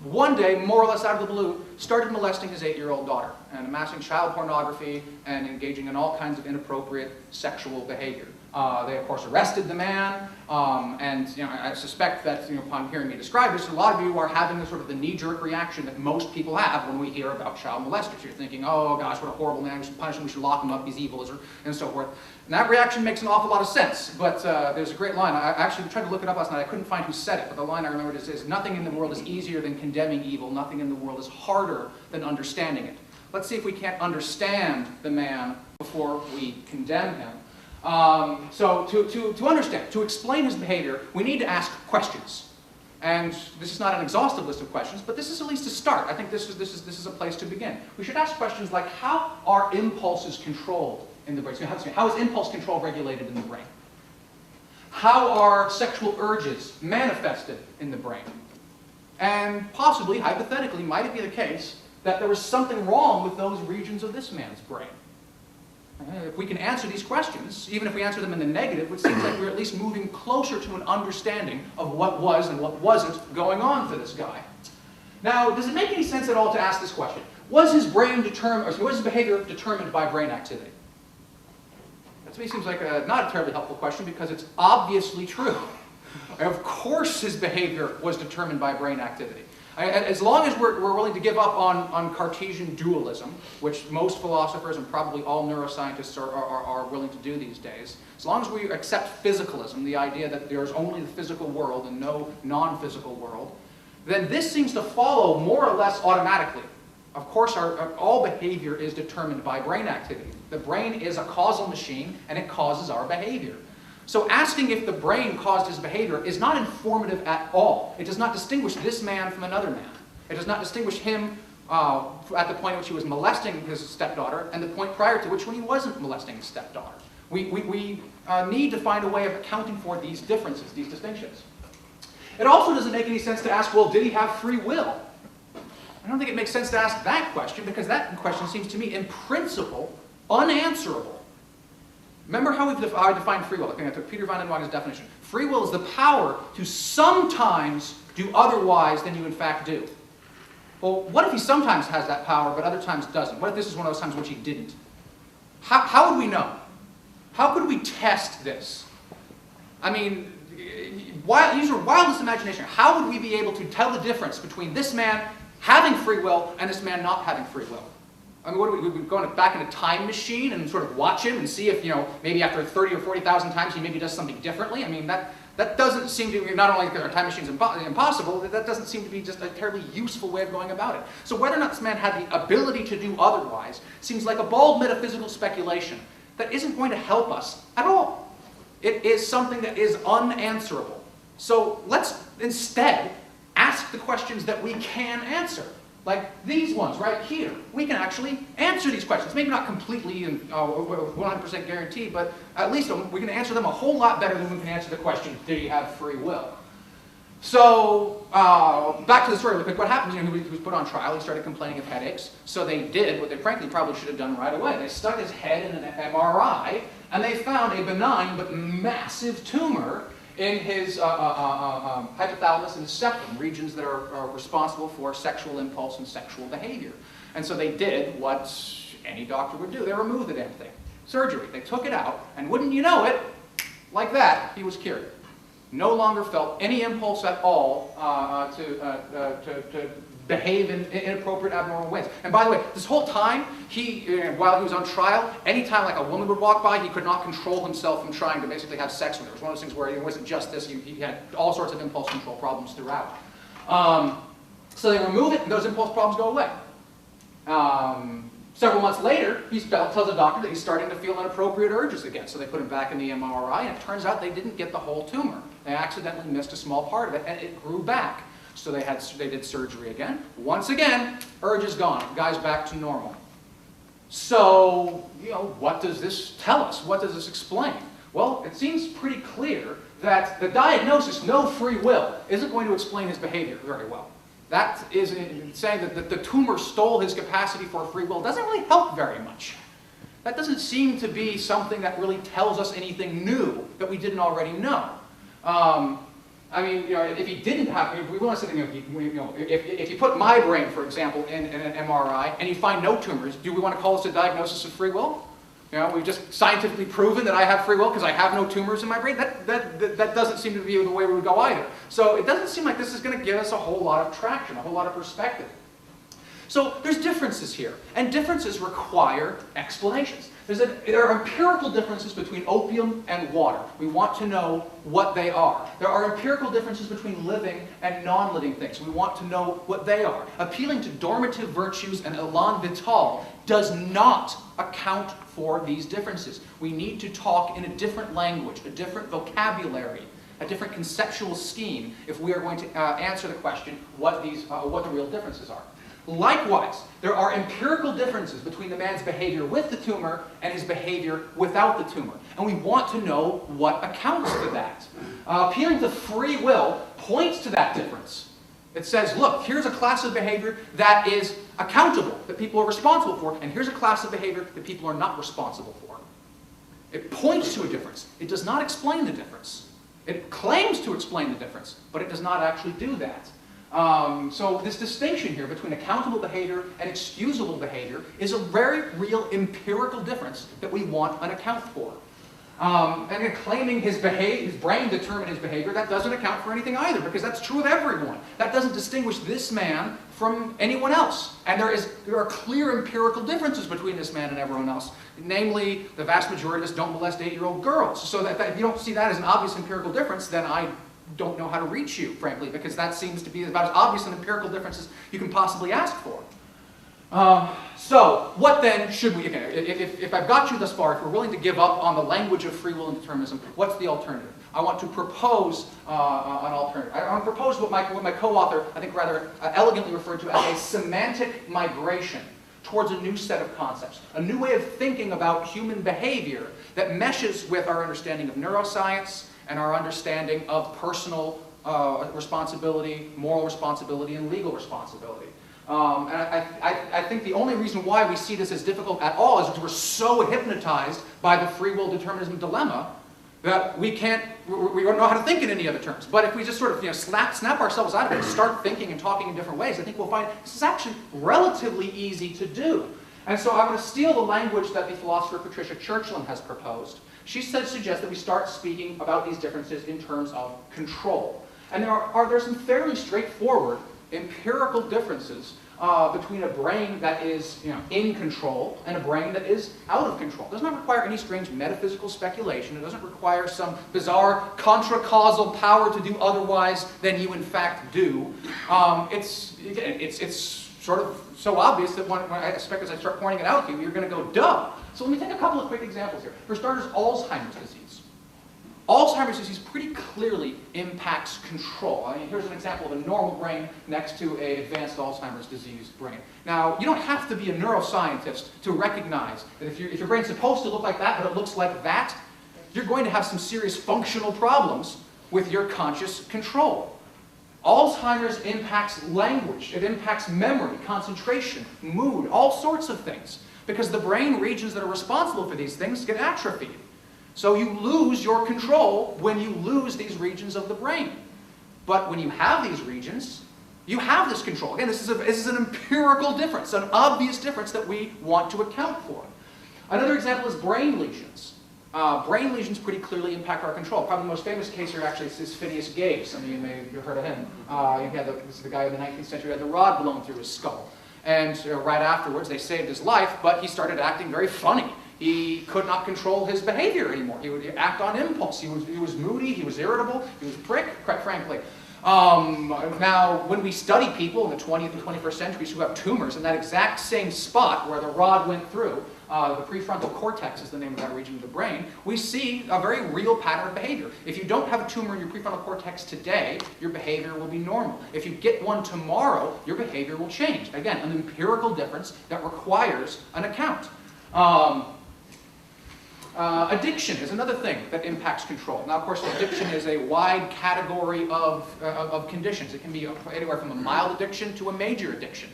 One day, more or less out of the blue, started molesting his 8-year-old daughter and amassing child pornography and engaging in all kinds of inappropriate sexual behavior. They, of course, arrested the man, and I suspect that upon hearing me describe this, a lot of you are having the knee-jerk reaction that most people have when we hear about child molesters. You're thinking, oh gosh, what a horrible man, we should punish him, we should lock him up, he's evil, and so forth. And that reaction makes an awful lot of sense, but there's a great line. I actually tried to look it up last night, I couldn't find who said it, but the line I remembered is, nothing in the world is easier than condemning evil, nothing in the world is harder than understanding it. Let's see if we can't understand the man before we condemn him. So to understand, to explain his behavior, we need to ask questions. And this is not an exhaustive list of questions, but this is at least a start. I think this is a place to begin. We should ask questions like, how are impulses controlled in the brain? How is impulse control regulated in the brain? How are sexual urges manifested in the brain? And possibly, hypothetically, might it be the case that there was something wrong with those regions of this man's brain. If we can answer these questions, even if we answer them in the negative, it seems like we're at least moving closer to an understanding of what was and what wasn't going on for this guy. Now, does it make any sense at all to ask this question? Was his brain determined, or was his behavior determined by brain activity? That to me seems like not a terribly helpful question because it's obviously true. Of course his behavior was determined by brain activity. As long as we're willing to give up on Cartesian dualism, which most philosophers and probably all neuroscientists are willing to do these days, as long as we accept physicalism, the idea that there's only the physical world and no non-physical world, then this seems to follow more or less automatically. Of course, all behavior is determined by brain activity. The brain is a causal machine, and it causes our behavior. So asking if the brain caused his behavior is not informative at all. It does not distinguish this man from another man. It does not distinguish him at the point at which he was molesting his stepdaughter and the point prior to which when he wasn't molesting his stepdaughter. We need to find a way of accounting for these differences, these distinctions. It also doesn't make any sense to ask, well, did he have free will? I don't think it makes sense to ask that question because that question seems to me, in principle, unanswerable. Remember how I defined free will? I took Peter van den Wagen's definition. Free will is the power to sometimes do otherwise than you in fact do. Well, what if he sometimes has that power but other times doesn't? What if this is one of those times which he didn't? How would we know? How could we test this? I mean, use your wildest imagination. How would we be able to tell the difference between this man having free will and this man not having free will? I mean, would we go back in a time machine and sort of watch him and see if, maybe after 30 or 40,000 times he maybe does something differently? I mean, that doesn't seem to be, not only are time machines impossible, that doesn't seem to be just a terribly useful way of going about it. So whether or not this man had the ability to do otherwise seems like a bald metaphysical speculation that isn't going to help us at all. It is something that is unanswerable. So let's instead ask the questions that we can answer. Like these ones right here. We can actually answer these questions. Maybe not completely and 100% guaranteed, but at least we can answer them a whole lot better than we can answer the question, did he have free will? So, back to the story real quick. What happened? He was put on trial. He started complaining of headaches. So they did what they frankly probably should have done right away. They stuck his head in an MRI, and they found a benign but massive tumor in his hypothalamus and his septum, regions that are responsible for sexual impulse and sexual behavior. And so they did what any doctor would do. They removed the damn thing. Surgery. They took it out, and wouldn't you know it, like that, he was cured. No longer felt any impulse at all to behave in inappropriate, abnormal ways. And by the way, this whole time, while he was on trial, anytime like a woman would walk by, he could not control himself from trying to basically have sex with her. It was one of those things where it wasn't just this, he had all sorts of impulse control problems throughout. So they remove it, and those impulse problems go away. Several months later, he tells the doctor that he's starting to feel inappropriate urges again. So they put him back in the MRI, and it turns out they didn't get the whole tumor. They accidentally missed a small part of it, and it grew back. So they did surgery again. Once again, urge is gone. Guy's back to normal. So, what does this tell us? What does this explain? Well, it seems pretty clear that the diagnosis, no free will, isn't going to explain his behavior very well. That is saying that the tumor stole his capacity for free will doesn't really help very much. That doesn't seem to be something that really tells us anything new that we didn't already know. I mean, if he didn't have, we want to say, if you put my brain, for example, in an MRI and you find no tumors, do we want to call this a diagnosis of free will? We've just scientifically proven that I have free will because I have no tumors in my brain. That doesn't seem to be the way we would go either. So it doesn't seem like this is going to give us a whole lot of traction, a whole lot of perspective. So there's differences here, and differences require explanations. There are empirical differences between opium and water. We want to know what they are. There are empirical differences between living and non-living things. We want to know what they are. Appealing to normative virtues and elan vital does not account for these differences. We need to talk in a different language, a different vocabulary, a different conceptual scheme if we are going to answer the question what the real differences are. Likewise, there are empirical differences between the man's behavior with the tumor and his behavior without the tumor. And we want to know what accounts for that. Appealing to free will points to that difference. It says, look, here's a class of behavior that is accountable, that people are responsible for, and here's a class of behavior that people are not responsible for. It points to a difference. It does not explain the difference. It claims to explain the difference, but it does not actually do that. So this distinction here between accountable behavior and excusable behavior is a very real empirical difference that we want an account for. And in claiming his brain determined his behavior, that doesn't account for anything either, because that's true of everyone. That doesn't distinguish this man from anyone else. And there are clear empirical differences between this man and everyone else. Namely, the vast majority of us don't molest 8-year-old girls. So that if you don't see that as an obvious empirical difference, then I don't know how to reach you, frankly, because that seems to be about as obvious an empirical difference as you can possibly ask for. So, what then should we, again, if I've got you thus far, if we're willing to give up on the language of free will and determinism, what's the alternative? I want to propose an alternative. I want to propose what my co-author, I think rather elegantly referred to as a semantic migration towards a new set of concepts, a new way of thinking about human behavior that meshes with our understanding of neuroscience and our understanding of personal responsibility, moral responsibility, and legal responsibility. And I think the only reason why we see this as difficult at all is because we're so hypnotized by the free will determinism dilemma that we don't know how to think in any other terms. But if we just sort of snap ourselves out of it and start thinking and talking in different ways, I think we'll find this is actually relatively easy to do. And so I want to steal the language that the philosopher Patricia Churchland has proposed. She suggests that we start speaking about these differences in terms of control. And there's some fairly straightforward empirical differences between a brain that is in control and a brain that is out of control. It does not require any strange metaphysical speculation. It doesn't require some bizarre contra-causal power to do otherwise than you in fact do. It's sort of so obvious that when I expect as I start pointing it out to you, you're going to go, duh. So let me take a couple of quick examples here. For starters, Alzheimer's disease. Alzheimer's disease pretty clearly impacts control. I mean, here's an example of a normal brain next to an advanced Alzheimer's disease brain. Now, you don't have to be a neuroscientist to recognize that if your brain's supposed to look like that, but it looks like that, you're going to have some serious functional problems with your conscious control. Alzheimer's impacts language, it impacts memory, concentration, mood, all sorts of things, because the brain regions that are responsible for these things get atrophied. So you lose your control when you lose these regions of the brain. But when you have these regions, you have this control. Again, this is an empirical difference, an obvious difference that we want to account for. Another example is brain lesions. Brain lesions pretty clearly impact our control. Probably the most famous case here actually is Phineas Gage. Some of you may have heard of him. This is the guy in the 19th century who had the rod blown through his skull. And right afterwards, they saved his life, but he started acting very funny. He could not control his behavior anymore. He would act on impulse. He was moody, he was irritable, he was a prick, quite frankly. Now, when we study people in the 20th and 21st centuries who have tumors in that exact same spot where the rod went through, the prefrontal cortex is the name of that region of the brain, we see a very real pattern of behavior. If you don't have a tumor in your prefrontal cortex today, your behavior will be normal. If you get one tomorrow, your behavior will change. Again, an empirical difference that requires an account. Addiction is another thing that impacts control. Now, of course, addiction is a wide category of conditions. It can be anywhere from a mild addiction to a major addiction.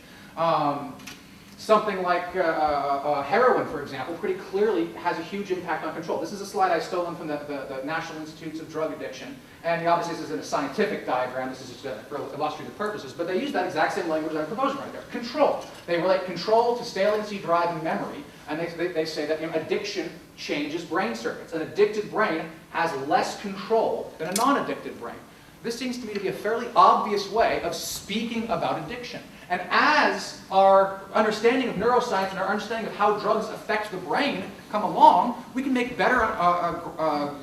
Something like heroin, for example, pretty clearly has a huge impact on control. This is a slide I've stolen from the National Institutes of Drug Addiction. And obviously this is in a scientific diagram. This is just for illustrative purposes. But they use that exact same language I'm proposing right there. Control. They relate control to saliency, drive, and memory. And they say that addiction changes brain circuits. An addicted brain has less control than a non-addicted brain. This seems to me to be a fairly obvious way of speaking about addiction. And as our understanding of neuroscience and our understanding of how drugs affect the brain come along, we can make better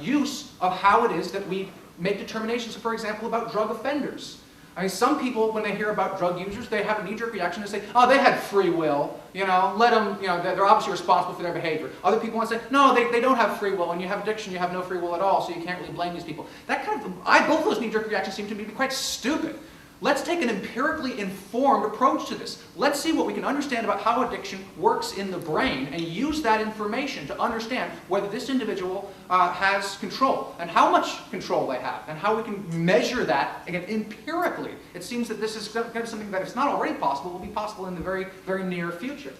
use of how it is that we make determinations, for example, about drug offenders. I mean, some people, when they hear about drug users, they have a knee-jerk reaction to say, oh, they had free will, let them, they're obviously responsible for their behavior. Other people want to say, no, they don't have free will. When you have addiction, you have no free will at all, so you can't really blame these people. That both of those knee-jerk reactions seem to me to be quite stupid. Let's take an empirically informed approach to this. Let's see what we can understand about how addiction works in the brain and use that information to understand whether this individual has control and how much control they have and how we can measure that, again, empirically. It seems that this is something that, if it's not already possible, will be possible in the very, very near future.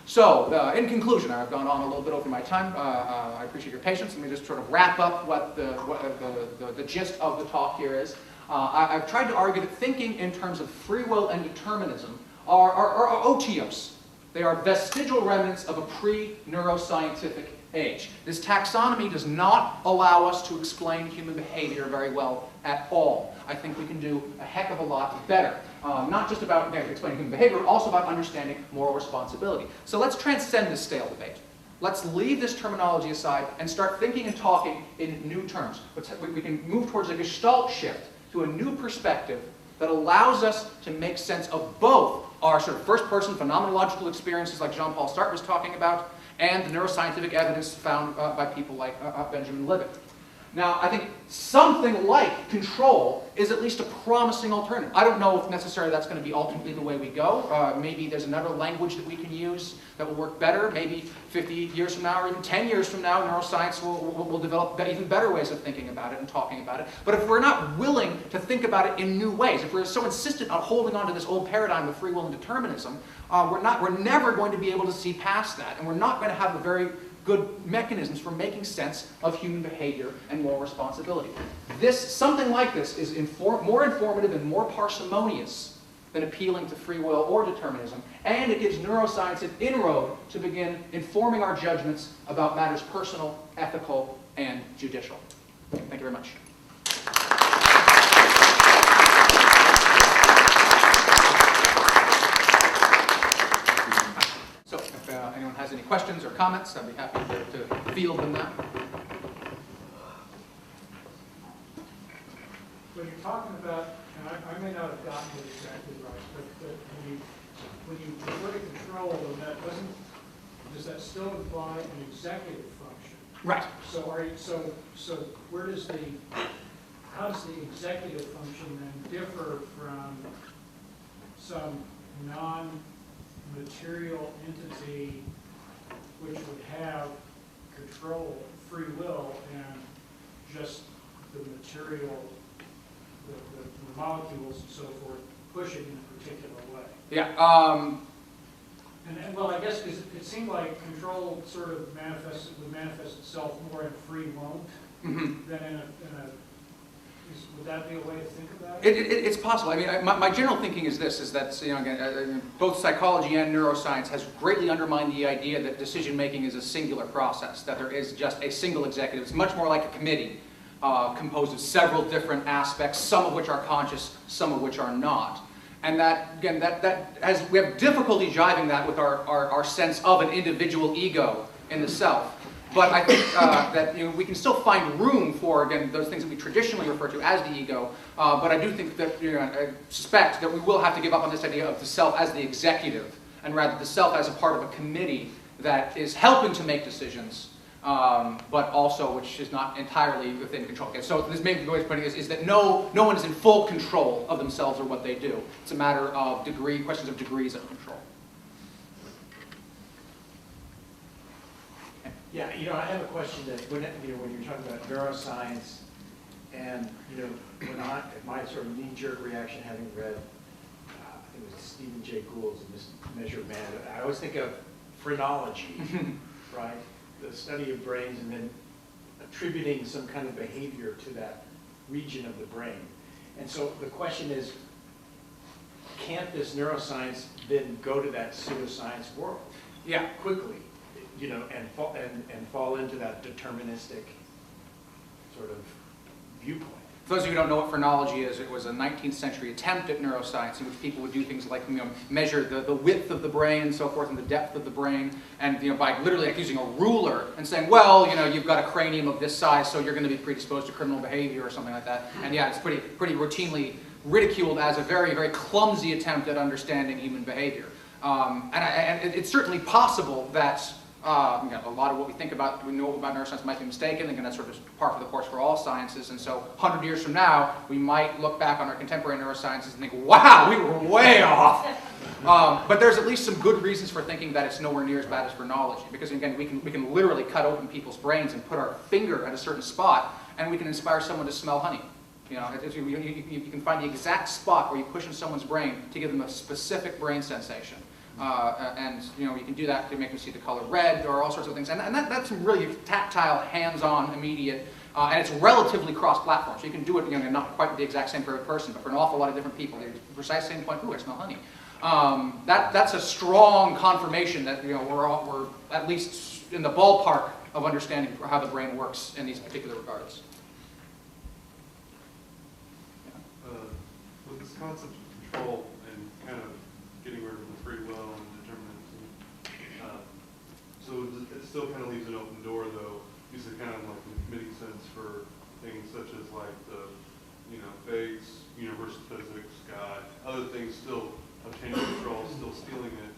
So, in conclusion, I've gone on a little bit over my time. I appreciate your patience. Let me just sort of wrap up what the gist of the talk here is. I've tried to argue that thinking in terms of free will and determinism are otios. They are vestigial remnants of a pre-neuroscientific age. This taxonomy does not allow us to explain human behavior very well at all. I think we can do a heck of a lot better. Not just about explaining human behavior, but also about understanding moral responsibility. So let's transcend this stale debate. Let's leave this terminology aside and start thinking and talking in new terms. We can move towards a gestalt shift to a new perspective that allows us to make sense of both our sort of first-person phenomenological experiences like Jean-Paul Sartre was talking about and the neuroscientific evidence found by people like Benjamin Libet. Now, I think something like control is at least a promising alternative. I don't know if necessarily that's going to be ultimately the way we go. Maybe there's another language that we can use that will work better. Maybe 50 years from now or even 10 years from now, neuroscience will develop even better ways of thinking about it and talking about it. But if we're not willing to think about it in new ways, if we're so insistent on holding on to this old paradigm of free will and determinism, we're never going to be able to see past that. And we're not going to have the very good mechanisms for making sense of human behavior and moral responsibility. Something like this is more informative and more parsimonious than appealing to free will or determinism, and it gives neuroscience an inroad to begin informing our judgments about matters personal, ethical, and judicial. Thank you very much. So, if anyone has any questions or comments, I'd be happy to field them now. When you're talking about, and I may not have gotten it exactly right, but when you refer to control, does that still imply an executive function? Right. So how does the executive function then differ from some non-material entity which would have control, free will, and just the material, the molecules and so forth, push it in a particular way? Yeah. And well, I guess because it seemed like control sort of would manifest itself more in free won't than in a. Would that be a way to think about it? It's possible. I mean, my general thinking is this: is that again, both psychology and neuroscience has greatly undermined the idea that decision making is a singular process, that there is just a single executive. It's much more like a committee composed of several different aspects, some of which are conscious, some of which are not. And that, again, we have difficulty jiving that with our sense of an individual ego in the self. But I think that we can still find room for, again, those things that we traditionally refer to as the ego. But I do think that, I suspect that we will have to give up on this idea of the self as the executive, and rather the self as a part of a committee that is helping to make decisions, but also which is not entirely within control. Okay, so this main way of putting it is that no one is in full control of themselves or what they do. It's a matter of questions of degrees of control. Yeah, I have a question that when you're talking about neuroscience, and my sort of knee-jerk reaction, having read, I think it was Stephen Jay Gould's Measure of Man, I always think of phrenology, right? The study of brains, and then attributing some kind of behavior to that region of the brain. And so the question is, can't this neuroscience then go to that pseudoscience world? Yeah, quickly. And fall into that deterministic sort of viewpoint. For those of you who don't know what phrenology is, it was a 19th century attempt at neuroscience in which people would do things like measure the width of the brain and so forth, and the depth of the brain, and by literally using a ruler and saying, well, you've got a cranium of this size, so you're going to be predisposed to criminal behavior or something like that. And yeah, it's pretty routinely ridiculed as a very, very clumsy attempt at understanding human behavior. And it's certainly possible that A lot of what we think about, we know about neuroscience might be mistaken. Again, that's sort of par for the course for all sciences. And so 100 years from now, we might look back on our contemporary neurosciences and think, wow, we were way off. But there's at least some good reasons for thinking that it's nowhere near as bad as phrenology. Because again, we can literally cut open people's brains and put our finger at a certain spot, and we can inspire someone to smell honey. You can find the exact spot where you push in someone's brain to give them a specific brain sensation. And you can do that to make them see the color red or all sorts of things. And that's some really tactile, hands-on, immediate, and it's relatively cross-platform. So you can do it, not quite the exact same for every person, but for an awful lot of different people, they're the precise same point. Ooh, I smell honey. That's a strong confirmation that we're at least in the ballpark of understanding how the brain works in these particular regards. With this concept of control and kind of getting rid of the free will and determinism, so it still kind of leaves an open door, though. Use it kind of like in the committee sense for things such as like the, fates, universal physics, God, other things still obtaining control, still stealing it,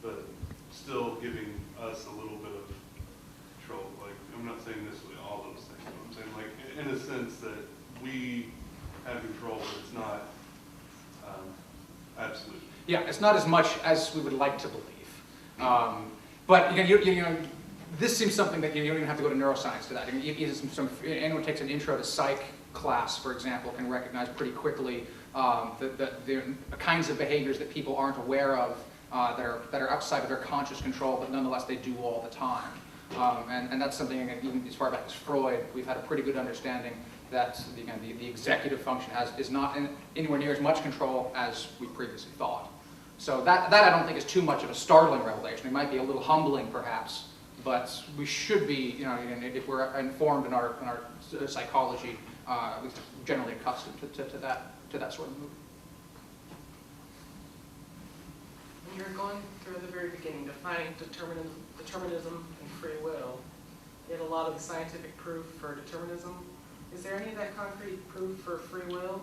but still giving us a little bit of control. Like, I'm not saying necessarily all those things, but I'm saying like in a sense that we have control, but it's not absolute. Yeah, it's not as much as we would like to believe. But this seems something that you don't even have to go to neuroscience to that. Anyone who takes an intro to psych class, for example, can recognize pretty quickly the kinds of behaviors that people aren't aware of that are outside of their conscious control, but nonetheless they do all the time. And that's something, even as far back as Freud, we've had a pretty good understanding that the executive function is not anywhere near as much control as we previously thought. So that I don't think is too much of a startling revelation. It might be a little humbling, perhaps, but we should be, if we're informed in our psychology, at least generally accustomed to that sort of movement. When you're going through the very beginning, defining determinism and free will, you had a lot of the scientific proof for determinism. Is there any of that concrete proof for free will,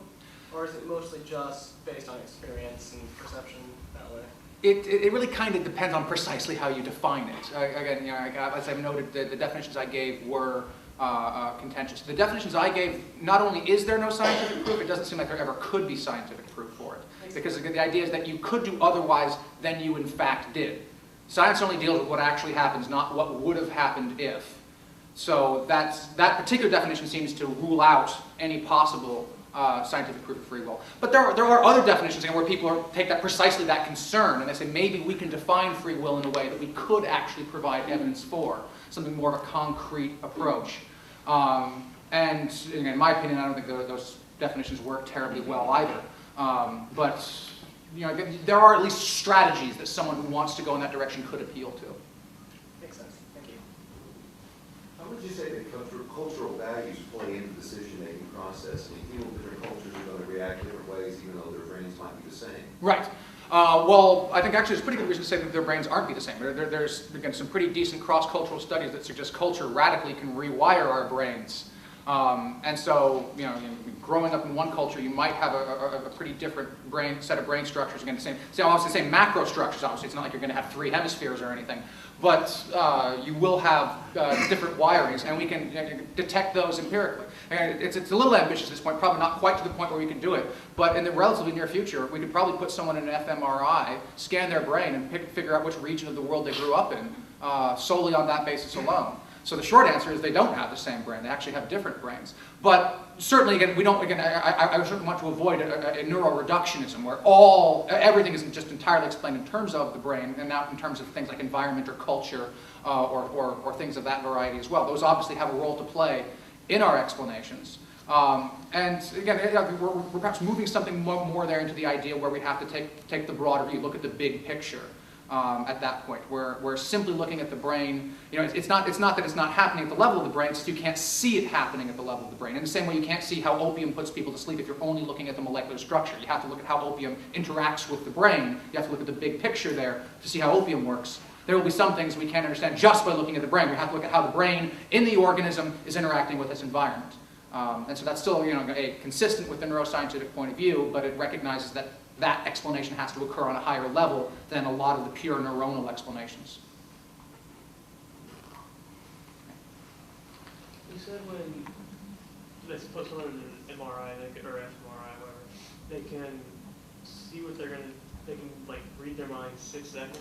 or is it mostly just based on experience and perception that way? It really kind of depends on precisely how you define it. Again, as I've noted, the definitions I gave were contentious. The definitions I gave, not only is there no scientific proof, it doesn't seem like there ever could be scientific proof for it. Because the idea is that you could do otherwise than you in fact did. Science only deals with what actually happens, not what would have happened if. So that particular definition seems to rule out any possible scientific proof of free will. But there are other definitions where people take precisely that concern, and they say maybe we can define free will in a way that we could actually provide evidence for, something more of a concrete approach. And in my opinion, I don't think those definitions work terribly well either. But there are at least strategies that someone who wants to go in that direction could appeal to. Makes sense. Thank you. How would you say that cultural values play into the decision-making process? I mean, different cultures are going to react in different ways, even though their brains might be the same. Right. Well, I think actually there's pretty good reason to say that their brains aren't be the same. There's, again, some pretty decent cross-cultural studies that suggest culture radically can rewire our brains. And so, growing up in one culture, you might have a pretty different set of brain structures. Again, obviously the same macro structures. Obviously, it's not like you're going to have 3 hemispheres or anything, but you will have different wirings, and we can detect those empirically. And it's a little ambitious at this point, probably not quite to the point where we can do it, but in the relatively near future, we could probably put someone in an fMRI, scan their brain, and figure out which region of the world they grew up in, solely on that basis alone. So the short answer is they don't have the same brain. They actually have different brains. But certainly, again, I certainly want to avoid a neuroreductionism where everything isn't just entirely explained in terms of the brain and not in terms of things like environment or culture or things of that variety as well. Those obviously have a role to play in our explanations. And again, we're perhaps moving something more there into the idea where we have to take the broader view, look at the big picture. At that point, where we're simply looking at the brain, it's not that it's not happening at the level of the brain, it's just you can't see it happening at the level of the brain. In the same way you can't see how opium puts people to sleep if you're only looking at the molecular structure. You have to look at how opium interacts with the brain. You have to look at the big picture there to see how opium works. There will be some things we can't understand just by looking at the brain. We have to look at how the brain in the organism is interacting with its environment. And so that's still consistent with the neuroscientific point of view, but it recognizes that that explanation has to occur on a higher level than a lot of the pure neuronal explanations. said when they put someone in an MRI, or fMRI, whatever, they can see what they're gonna, they can like read their mind 6 seconds.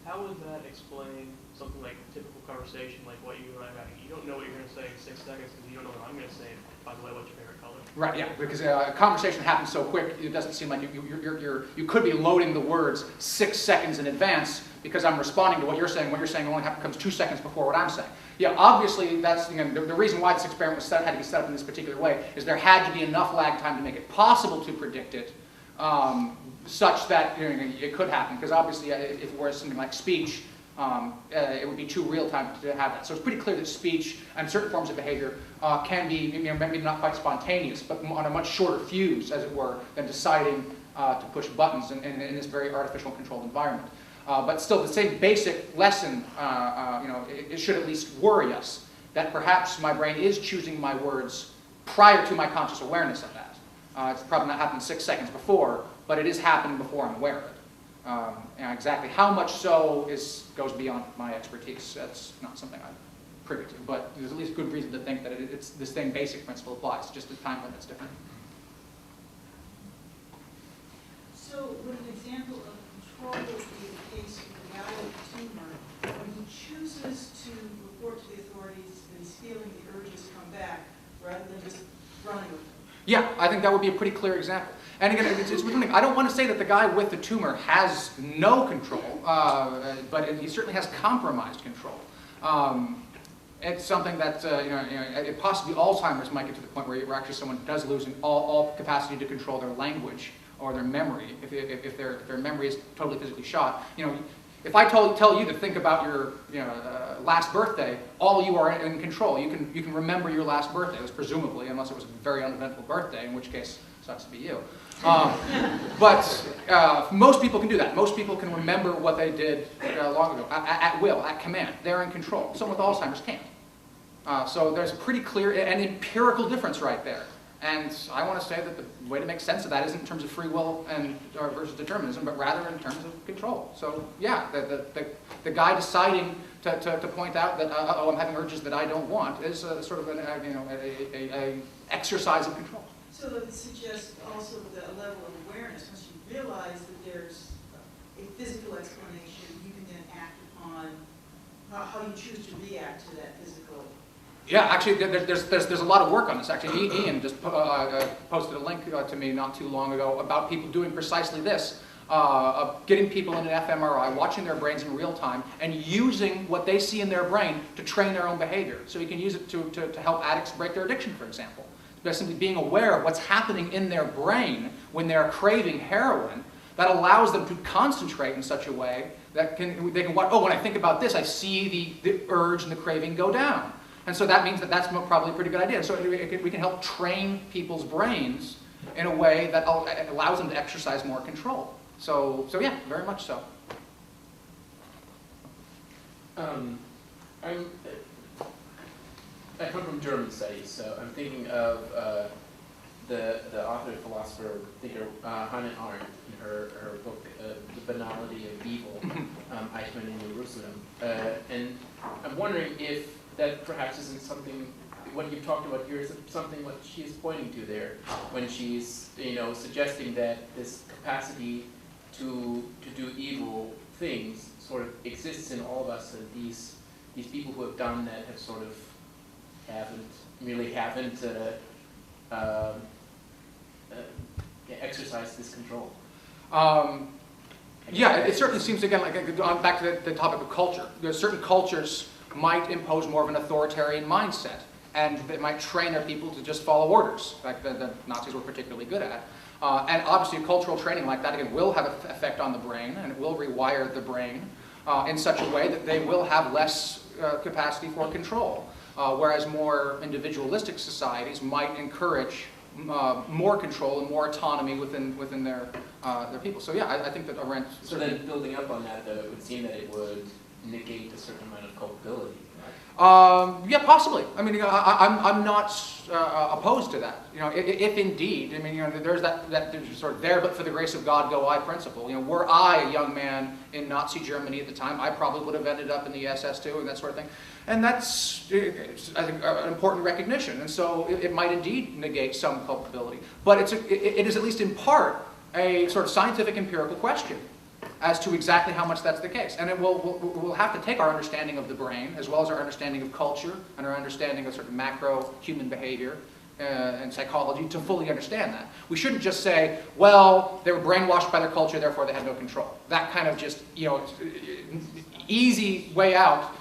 How would that explain something like a typical conversation, like what you and I are having? You don't know what you're gonna say in 6 seconds because you don't know what I'm gonna say. By the way, what's your favorite color? Right, yeah, because a conversation happens so quick, it doesn't seem like you could be loading the words 6 seconds in advance because I'm responding to what you're saying. What you're saying only comes 2 seconds before what I'm saying. Yeah, obviously, that's the reason why this experiment had to be set up in this particular way is there had to be enough lag time to make it possible to predict it, such that it could happen. Because obviously, if it were something like speech, it would be too real time to have that. So it's pretty clear that speech and certain forms of behavior can be maybe not quite spontaneous, but on a much shorter fuse, as it were, than deciding to push buttons in this very artificial controlled environment. But still, the same basic lesson, it should at least worry us that perhaps my brain is choosing my words prior to my conscious awareness of that. It's probably not happened 6 seconds before, but it is happening before I'm aware of it. And exactly how much so goes beyond my expertise. That's not something I'm privy to, but there's at least good reason to think that it's the same basic principle applies, just the time limit's different. So would an example of control be the case with the guy with the tumor, when he chooses to report to the authorities and he's feeling the urges come back, rather than just running with them? Yeah, I think that would be a pretty clear example. And again, it's something, I don't want to say that the guy with the tumor has no control, but he certainly has compromised control. It's something that, possibly Alzheimer's might get to the point where actually someone does lose all capacity to control their language or their memory, if their memory is totally physically shot. If I tell you to think about your last birthday, all you are in control. You can remember your last birthday, presumably, unless it was a very uneventful birthday, in which case, sucks to be you. But most people can do that. Most people can remember what they did long ago, at will, at command. They're in control. Someone with Alzheimer's can't. So there's a pretty clear and empirical difference right there. And I want to say that the way to make sense of that isn't in terms of free will versus determinism, but rather in terms of control. So yeah, the guy deciding to point out that I'm having urges that I don't want is sort of an exercise of control. So it suggests also that a level of awareness. Once you realize that there's a physical explanation, you can then act upon how you choose to react to that physical. Yeah, actually, there's a lot of work on this. Actually, Ian just posted a link to me not too long ago about people doing precisely this, of getting people in an fMRI, watching their brains in real time, and using what they see in their brain to train their own behavior. So you can use it to help addicts break their addiction, for example. By simply being aware of what's happening in their brain when they're craving heroin, that allows them to concentrate in such a way that they can watch, oh, when I think about this, I see the urge and the craving go down. And so that means that that's probably a pretty good idea. So we can help train people's brains in a way that allows them to exercise more control. So yeah, very much so. I come from German studies, so I'm thinking of the author, philosopher, thinker Hannah Arendt in her book, The Banality of Evil, Eichmann in Jerusalem. And I'm wondering if that perhaps isn't something, what you've talked about here is something what she's pointing to there, when she's suggesting that this capacity to do evil things sort of exists in all of us, and these people who have done that have sort of haven't exercised this control. Yeah, it certainly seems, again, like back to the topic of culture. There's certain cultures might impose more of an authoritarian mindset, and they might train their people to just follow orders, like the Nazis were particularly good at. And obviously cultural training like that, again, will have an effect on the brain, and it will rewire the brain in such a way that they will have less capacity for control. Whereas more individualistic societies might encourage more control and more autonomy within their people. So yeah, I think that Arendt. So then, building up on that, though, it would seem that it would negate a certain amount of culpability. Yeah, possibly. I mean, I'm not opposed to that. You know, if indeed, I mean, you know, there's there's sort of there, but for the grace of God go I principle. You know, were I a young man in Nazi Germany at the time, I probably would have ended up in the SS too, and that sort of thing. And that's, I think, an important recognition. And so it might indeed negate some culpability, but it is at least in part a sort of scientific empirical question as to exactly how much that's the case. And we'll have to take our understanding of the brain, as well as our understanding of culture, and our understanding of sort of macro human behavior and psychology to fully understand that. We shouldn't just say, well, they were brainwashed by their culture, therefore they had no control. That kind of just, you know, easy way out,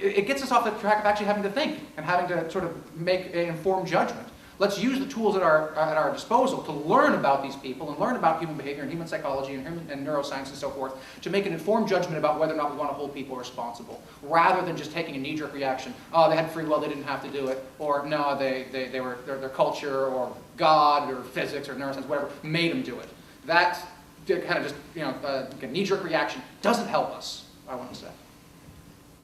it gets us off the track of actually having to think and having to sort of make an informed judgment. Let's use the tools at our disposal to learn about these people and learn about human behavior and human psychology and neuroscience and so forth to make an informed judgment about whether or not we want to hold people responsible, rather than just taking a knee-jerk reaction. Oh, they had free will, they didn't have to do it, or no, their culture or God or physics or neuroscience, whatever, made them do it. That kind of just, you know, knee-jerk reaction doesn't help us, I want to say.